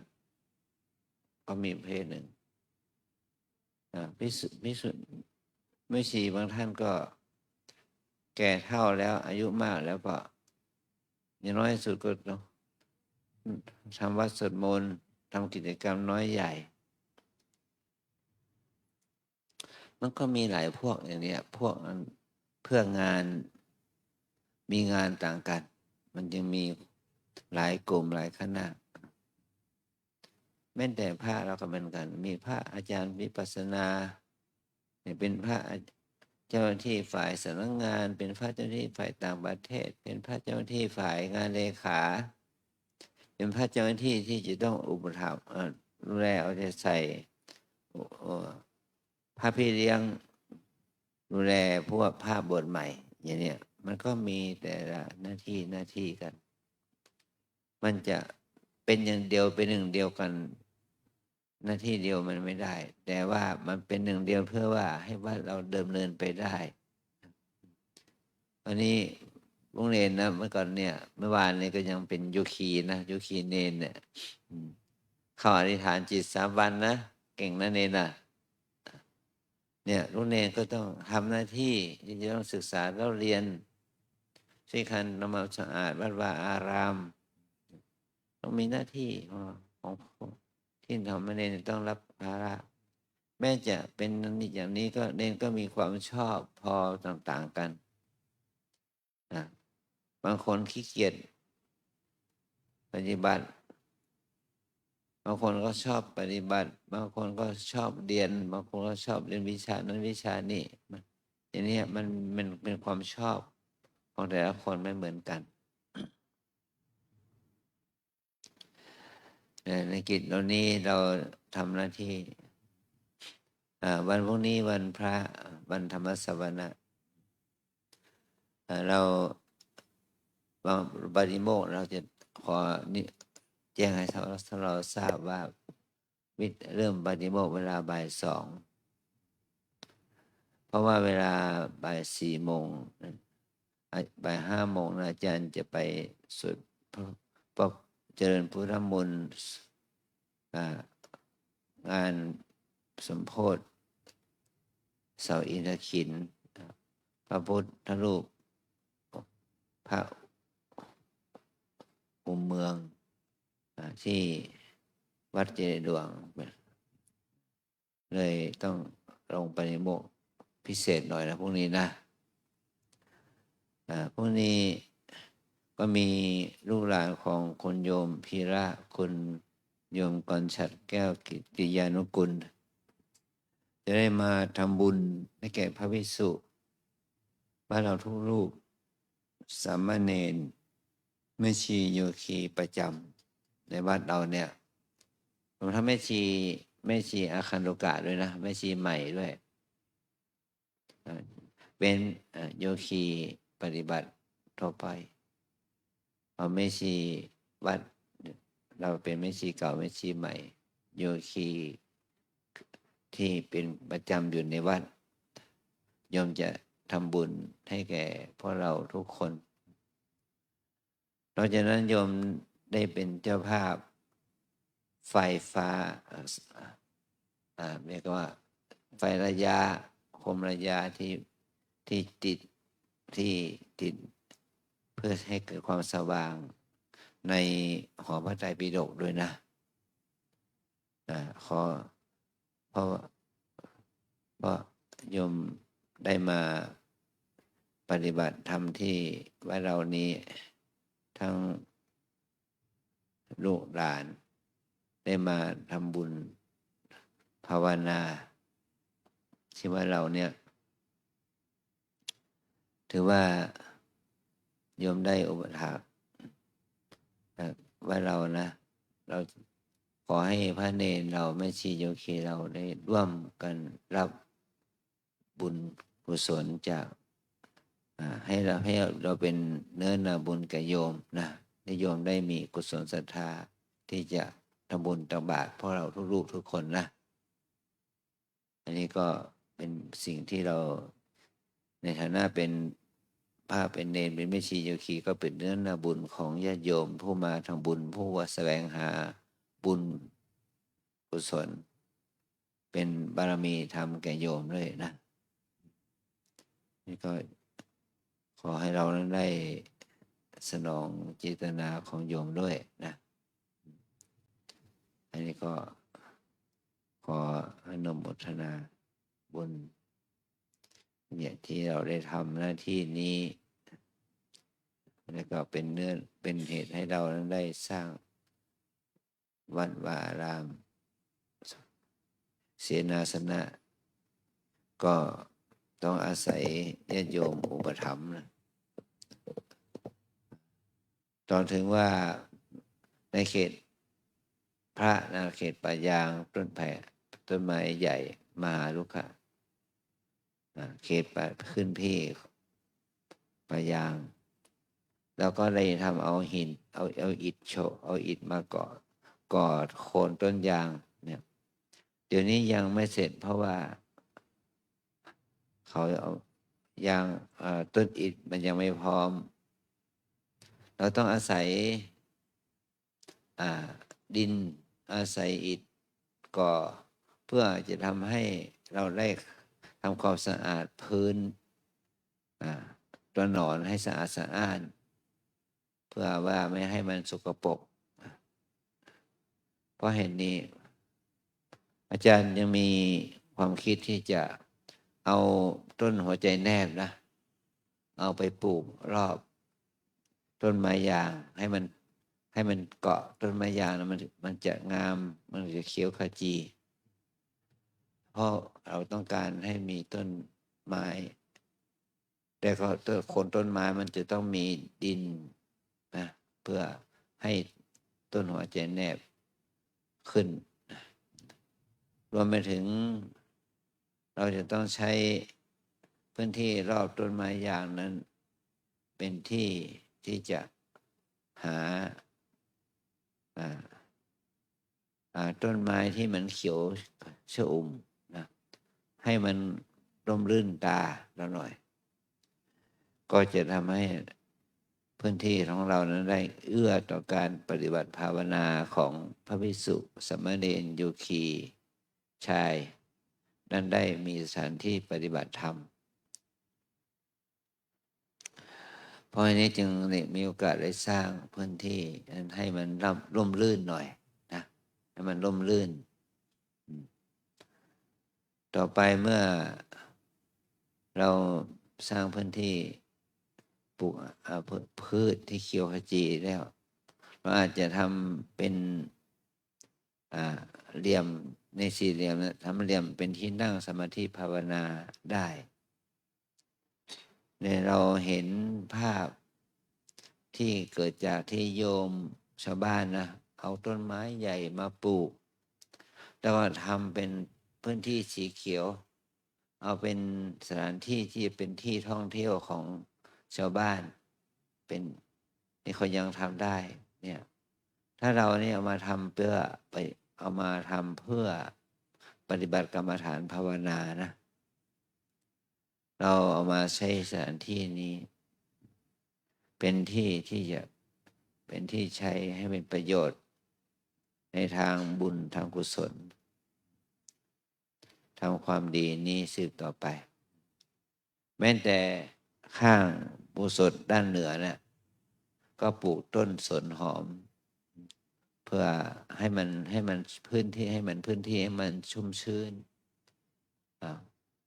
ก็มีประเภทหนึ่งพิสุไม่ชีบางท่านก็แก่เท่าแล้วอายุมากแล้วก็อย่างน้อยสุดก็ทำวัดสวดมนต์ทำกิจกรรมน้อยใหญ่มันก็มีหลายพวกอย่างนี้พวกเพื่องานมีงานต่างกันมันยังมีหลายกลุ่มหลายคณะแม้แต่พระเราก็เหมือนกันมีพระอาจารย์วิปัสสนาเนี่ยเป็นพระเจ้าหน้าที่ฝ่ายสำนักงานเป็นพระเจ้าหน้าที่ฝ่ายต่างประเทศเป็นพระเจ้าหน้าที่ฝ่ายงานเลขาเป็นพระเจ้าหน้าที่ที่จะต้องอุปถัมภ์ดูแลเอาใจใส่พระพี่เลี้ยงดูแลพวกพระบวชใหม่อย่างเนี้ยมันก็มีแต่ละหน้าที่กันมันจะเป็นอย่างเดียวเป็นหนึ่งเดียวกันหน้าที่เดียวมันไม่ได้แต่ว่ามันเป็นหนึ่งเดียวเพื่อว่าให้วัดเราเดิมเนินไปได้วันนี้ลุงเนนนะเมื่อก่อนเนี่ยเมื่อวานนี้ก็ยังเป็นโยคีนะโยคีเนนเนี่ยเข้าอธิษฐานจิต3 วันนะเก่งนะเนนนะเนี่ยลุงเนนก็ต้องทำหน้าที่ที่จะต้องศึกษาแล้วเรียนช่วยกันทำความสะอาดวัดวาอารามต้องมีหน้าที่ของที่ทำให้เนนต้องรับภาระแม้จะเป็นอย่างนี้ก็เนนก็มีความชอบพอต่างๆกันบางคนขี้เกียจปฏิบัติบางคนก็ชอบปฏิบัติบางคนก็ชอบเรียนบางคนก็ชอบเรียนวิชานั้นวิชานี้อย่างนี้มันเป็นความชอบของแต่ละคนไม่เหมือนกันในกิจเหล่านี้เราทำหน้าที่วันพรุ่งนี้วันพระวันธรรมสวนะเราบาริโมกเราจะขอแจ้งให้เราทราบว่าเริ่มบาริโมกเวลาบ่าย 2เพราะว่าเวลาบ่าย 4 โมงบ่าย 5 โมงอาจารย์จะไปสวดเจริญพุทธมนต์งานสมโภช เสาอินทขินพระพุทธรูปพระอุเมืองที่วัดเจดีย์หลวงเลยต้องลงไปในโมกพิเศษหน่อยนะพวกนี้นะพวกนี้ก็มีลูกหลานของคุณโยมพีระคุณโยมกรฉัตรแก้วกิติยานุกุลจะได้มาทำบุญให้แก่พระภิกษุบ้านเราทุกรูปสามเณรแม่ชีโยคีประจำในวัดเราเนี่ยผมทำแม่ชีอาคันตุกะด้วยนะแม่ชีใหม่ด้วยเป็นโยคีปฏิบัติทั่วไปเอาแม่ชีวัดเราเป็นแม่ชีเก่าแม่ชีใหม่โยคีที่เป็นประจำอยู่ในวัดโยมจะทำบุญให้แก่พวกเราทุกคนนอกจากนั้นโยมได้เป็นเจ้าภาพไฟฟ้าเรียกว่าไฟระยะโคมระยะที่ติดเพื่อให้เกิดความสว่างในหอพระไตรปิฎกด้วยนะเพราะโยมได้มาปฏิบัติธรรมที่วัดเรานี้ทั้งลูกหลานได้มาทำบุญภาวนาที่ว่าเราเนี่ยถือว่าโยมได้อุปถากว่าเรานะเราขอให้พระเนรเราแม่ชีโยคีเราได้ร่วมกันรับบุญกุศลจากให้เราเป็นเนื้อนาบุญกับโยมนะให้โยมได้มีกุศลศรัทธาที่จะทำบุญตักบาตรพวกเราทุกรูปทุกคนนะอันนี้ก็เป็นสิ่งที่เราในฐานะเป็นพระเป็นเนรเป็นแม่ชีโยคีก็เป็นเนื้อนาบุญของญาติโยมผู้มาทำบุญผู้ว่าแสวงหาบุญกุศลเป็นบารมีธรรมแก่โยมด้วยนะนี่ก็ขอให้เรานั้นได้สนองเจตนาของโยมด้วยนะอันนี้ก็ขออนุโมทนาบุญเนี่ยที่เราได้ทำหน้าที่นี้แล้วก็เป็นเหตุให้เรานั้นได้สร้างวัดวาอารามเสนาสนะก็ต้องอาศัยญาติโยมอุปถัมภ์นะตอนถึงว่าในเขตพระนาเขตป่ายางต้นแผ่ต้นไม้ใหญ่มหาลุกะเขตป่าขึ้นพี่ป่ายางแล้วก็เลยทำเอาหินเอาอิฐเอาอิฐมาก่อโคนต้นยางเนี่ยเดี๋ยวนี้ยังไม่เสร็จเพราะว่าเขาเอายางต้นอิฐมันยังไม่พร้อมเราต้องอาศัยดินอาศัยอิฐก่อเพื่อจะทำให้เราได้ทำความสะอาดพื้นตัวหนอนให้สะอาดเพื่อว่าไม่ให้มันสกปรกเพราะเห็นนี้อาจารย์ยังมีความคิดที่จะเอาต้นหัวใจแนบนะเอาไปปลูกรอบต้นไม้ยางให้มันเกาะต้นไม้ยางแล้วมันจะงามมันจะเขียวขจีเพราะเราต้องการให้มีต้นไม้แต่ก็โคนต้นไม้มันจะต้องมีดินนะเพื่อให้ต้นหัวใจแนบขึ้นรวมไปถึงเราจะต้องใช้พื้นที่รอบต้นไม้ยางนั้นเป็นที่ที่จะหาต้นไม้ที่มันเขียวชอุ่มนะให้มันร่มรื่นตาเราหน่อยก็จะทำให้พื้นที่ของเรานั้นได้เอื้อต่อการปฏิบัติภาวนาของพระภิกษุสามเณรโยคีชาย นั้นได้มีสถานที่ปฏิบัติธรรมเพราะอันนี้จึงมีโอกาสได้สร้างพื้นที่ให้มันร่มรื่นหน่อยนะให้มันร่มรื่นต่อไปเมื่อเราสร้างพื้นที่ปลูกพืชที่เขียวขจีแล้วเราอาจจะทำเป็นเหลี่ยมในสี่เหลี่ยมนะทำเหลี่ยมเป็นที่นั่งสมาธิภาวนาได้เนี่ยเราเห็นภาพที่เกิดจากที่โยมชาวบ้านนะเอาต้นไม้ใหญ่มาปลูกแล้วก็ทำเป็นพื้นที่สีเขียวเอาเป็นสถานที่ที่เป็นที่ท่องเที่ยวของชาวบ้านเป็นนี่เขายังทำได้เนี่ยถ้าเราเนี่ยเอามาทำเพื่อไปเอามาทำเพื่อปฏิบัติกรรมฐานภาวนานะเราเอามาใช้สถานที่นี้เป็นที่ที่จะเป็นที่ใช้ให้เป็นประโยชน์ในทางบุญทางกุศลทำความดีนี้สืบต่อไปแม้แต่ข้างอุโบสถด้านเหนือเนี่ยก็ปลูกต้นสนหอมเพื่อให้มันพื้นที่ให้มันชุ่มชื้น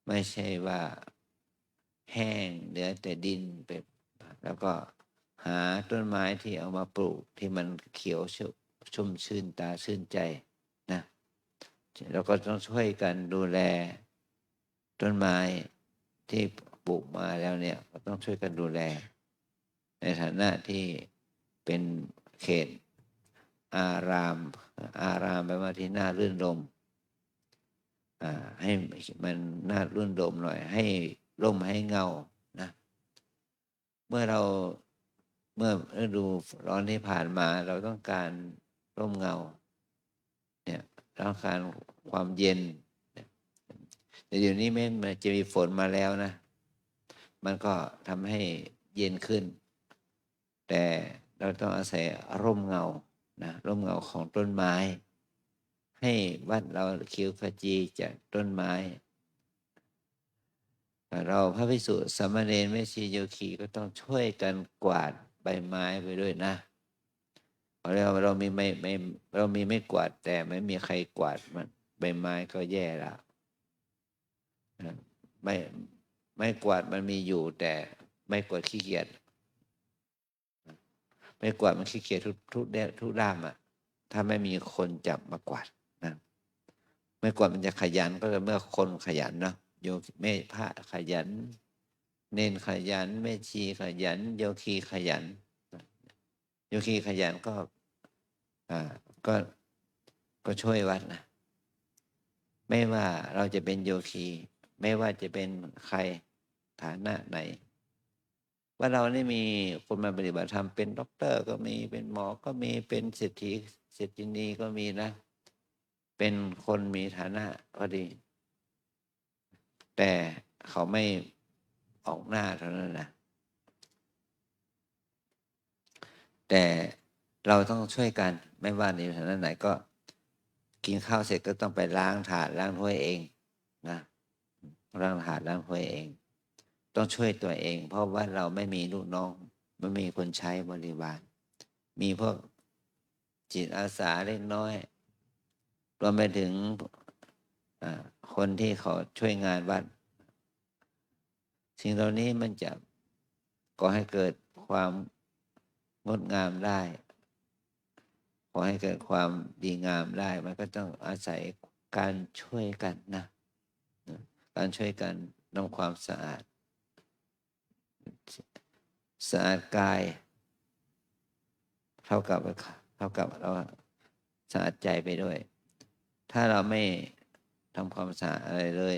ไม่ใช่ว่าแห้งเหลือแต่ดินไปแล้วก็หาต้นไม้ที่เอามาปลูกที่มันเขียวชุ่มชื่นตาชื่นใจนะเราก็ต้องช่วยกันดูแลต้นไม้ที่ปลูกมาแล้วเนี่ยก็ต้องช่วยกันดูแลในฐานะที่เป็นเขตอารามแปลว่าที่น่ารื่นรมให้มันน่ารื่นรมหน่อยให้ร่มให้เงานะเมื่อฤดูร้อนที่ผ่านมาเราต้องการร่มเงาเนี่ยต้องการความเย็นแต่เดี๋ยวนี้มันจะมีฝนมาแล้วนะมันก็ทำให้เย็นขึ้นแต่เราต้องอาศัยร่มเงานะร่มเงาของต้นไม้ให้วัดเราเขียวขจีจากต้นไม้เราพระภิกษุสามเณรแม่ชีโยคีก็ต้องช่วยกันกวาดใบไม้ไปด้วยนะเรามีไม่กวาดแต่ไม่มีใครกวาดมันใบไม้ก็แย่ละไม่กวาดมันมีอยู่แต่ไม่กวาดขี้เกียจไม่กวาดมันขี้เกียจทุกด้ามถ้าไม่มีคนจับมากวาดนะไม่กวาดมันจะขยันก็เมื่อคนขยันเนาะโยมแม่พระขยันเนนขยันแม่ชีขยันโยคีขยันโยคีขยันก็ช่วยวัดนะไม่ว่าเราจะเป็นโยคีไม่ว่าจะเป็นใครฐานะไหนว่าเรานี่มีคนมาปฏิบัติธรรมเป็นด็อกเตอร์ก็มีเป็นหมอก็มีเป็นเศรษฐีนีก็มีนะเป็นคนมีฐานะก็ดีแต่เขาไม่ออกหน้าเท่านั้นนะแต่เราต้องช่วยกันไม่ว่าในฐานะไหนก็กินข้าวเสร็จก็ต้องไปล้างถาดล้างถ้วยเองนะล้างถาดล้างถ้วยเองต้องช่วยตัวเองเพราะว่าเราไม่มีลูกน้องไม่มีคนใช้บริวารมีพวกจิตอาสาเล็กน้อยรวมไปถึงคนที่เขาช่วยงานวัดสิ่งเหล่านี้มันจะก่อให้เกิดความงดงามได้ก่อให้เกิดความดีงามได้มันก็ต้องอาศัยการช่วยกันนะการช่วยกันทำความสะอาดกายเท่ากับเราสะอาดใจไปด้วยถ้าเราไม่ทำความสะอาดอะไรเลย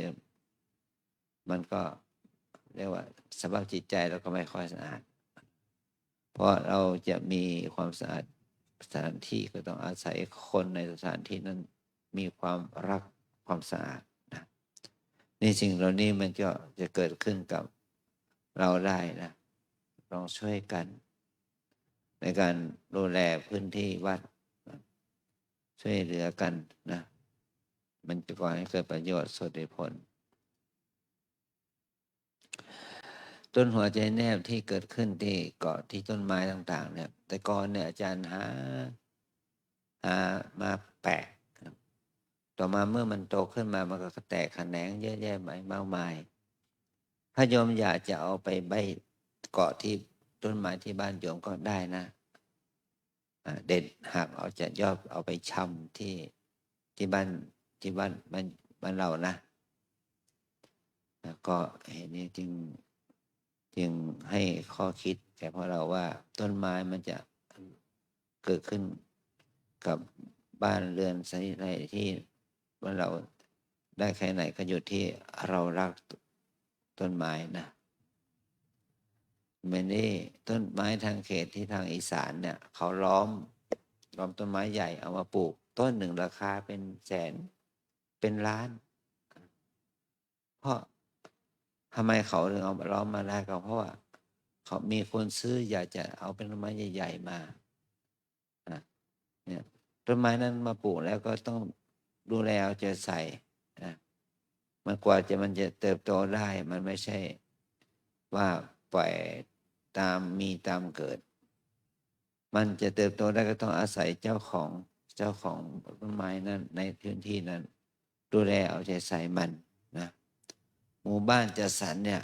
มันก็เรียกว่าสภาพจิตใจเราก็ไม่ค่อยสะอาดเพราะเราจะมีความสะอาดสถานที่ก็ต้องอาศัยคนในสถานที่นั้นมีความรักความสะอาดนะนี่สิ่งเหล่านี้มันก็จะเกิดขึ้นกับเราได้นะลองช่วยกันในการดูแลพื้นที่วัดช่วยเหลือกันนะ มันจะก่อให้เกิดประโยชน์สุดผลต้นหัวใจแนบที่เกิดขึ้นที่เกาะที่ต้นไม้ต่างๆเนี่ยแต่ก่อนเนี่ยอาจารย์หามาแปะต่อมาเมื่อมันโตขึ้นมามันก็แตกแขนงเยอะแยะมากมายถ้าโยมอยากจะเอาไปใบเกาะที่ต้นไม้ที่บ้านโยมก็ได้นะเด็ดหักเอาจากยอดเอาไปชำที่บ้านเรานะแล้วก็เห็นนี้จึงให้ข้อคิดแก่พวกเราว่าต้นไม้มันจะเกิดขึ้นกับบ้านเรือนสถานที่ว่าเราได้แค่ไหนก็อยู่ที่เรารักต้นไม้นะเหมือนนี่ต้นไม้ทางเขตที่ทางอีสานเนี่ยเขาล้อมต้นไม้ใหญ่เอามาปลูกต้นหนึ่งราคาเป็นแสนเป็นล้านเพราะทำไมเขาถึงเอาล้อมมาได้ก็เพราะว่าเขามีคนซื้ออยากจะเอาเป็นต้นไม้ใหญ่ๆมาเนี่ยต้นไม้นั้นมาปลูกแล้วก็ต้องดูแลเอาใจใส่มันกว่ามันจะเติบโตได้มันไม่ใช่ว่าปล่อยตามเกิดมันจะเติบโตได้ก็ต้องอาศัยเจ้าของต้นไม้นั้นในพื้นที่นั้นดูแลเอาใจใส่มันนะหมู่บ้านจัดสรรเนี่ย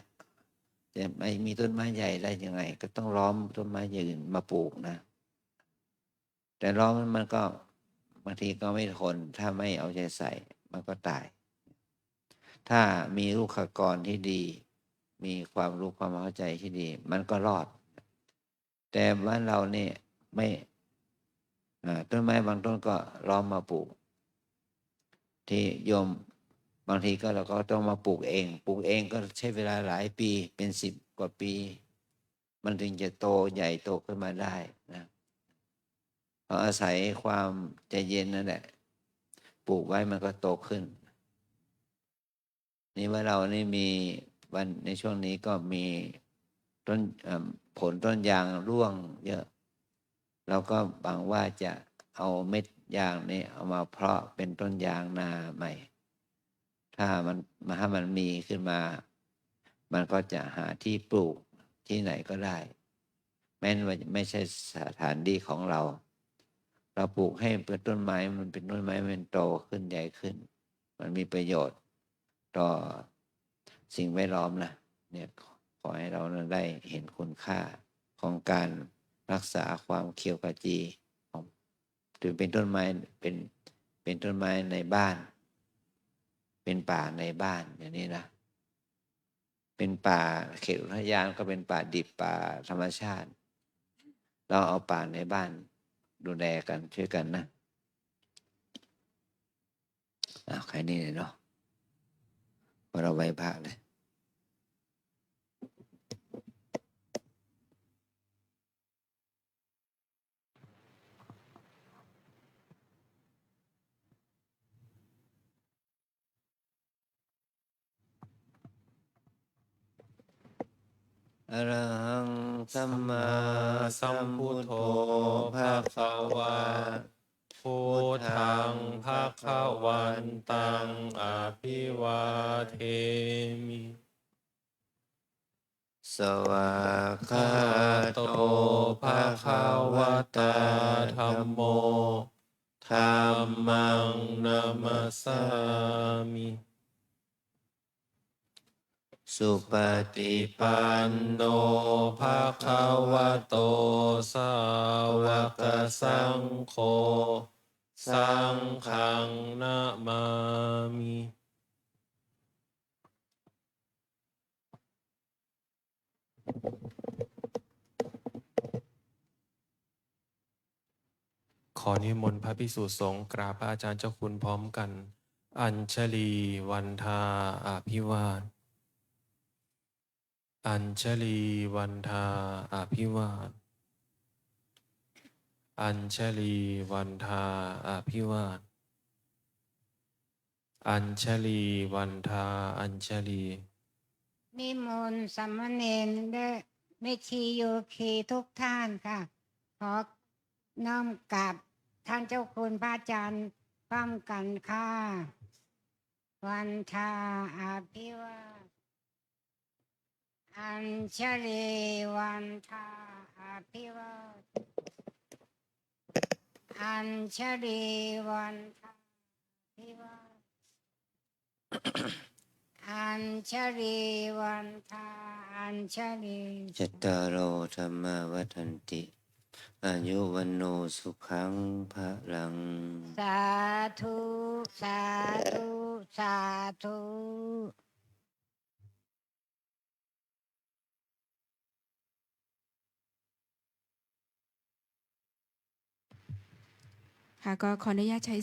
จะไม่มีต้นไม้ใหญ่ได้ยังไงก็ต้องล้อมต้นไม้อื่นมาปลูกนะแต่ล้อมมันก็บางทีก็ไม่ทนถ้าไม่เอาใจใส่มันก็ตายถ้ามีลูกขกรที่ดีมีความรู้ความเข้าใจที่ดีมันก็รอดแต่บ้านเราเนี่ยไม่ต้นไม้บางต้นก็ล้อมมาปลูกที่โยมบางทีก็เราก็ต้องมาปลูกเองก็ใช้เวลาหลายปีเป็น10 กว่าปีมันถึงจะโตใหญ่โตขึ้นมาได้นะเราอาศัยความใจเย็นนั่นแหละปลูกไว้มันก็โตขึ้นนี่ว่าเรานี่มีวันในช่วงนี้ก็มีต้นผลต้นยางร่วงเยอะเราก็หวังว่าจะเอาเม็ดยางนี่เอามาเพาะเป็นต้นยางนาใหม่ถ้ามันมีขึ้นมามันก็จะหาที่ปลูกที่ไหนก็ได้แม้ว่าไม่ใช่สถานที่ของเราปลูกให้เป็นต้นไม้มันเป็นต้นไม้มันโตขึ้นใหญ่ขึ้นมันมีประโยชน์ต่อสิ่งแวดล้อมนะเนี่ยขอให้เราได้เห็นคุณค่าของการรักษาความเขียวขจีถึงเป็นต้นไม้เป็นต้นไม้ในบ้านเป็นป่าในบ้านอย่างนี้นะเป็นป่าเขตอุทยานก็เป็นป่าดิบป่าธรรมชาติเราเอาป่าในบ้านดูแลกันช่วยกันนะใครนี่เลยเนาะพอเราไว้พระเลยอะระหังสัมมาสัมพุทโธภะคะวะพุทธังภะคะวันตังอภิวาเทมิ สวากขาโต ภะคะวะตาธัมโมธัมมังนามัสสามิ สุปฏิปันโน ภะคะวะโตสาวกสังโฆสังฆังนะมามิ ขอนิมนต์พระภิกษุสงฆ์กราบพระอาจารย์เจ้าคุณพร้อมกัน อัญชลีวันทาอภิวาทอัญชลีวันทาอภิวาทอัญชลีวันทาอภิวาทอัญชลีวันทาอัญชลีนิมนต์สามเณรและแม่ชีโยคีทุกท่านค่ะขอน้อมกราบท่านเจ้าคุณพระอาจารย์พร้อมกันค่ะ วันทาอภิวาทอัญชลีวันทาอภิวาทอัญชลีวันทาอภิวาทอัญชลีวันทาอัญชลี จัตตารโอธรรมาวัฏันติอายุวันโนสุขังพลัง สาธุสาธุสาธุ ค่ะก็ขออนุญาตใช้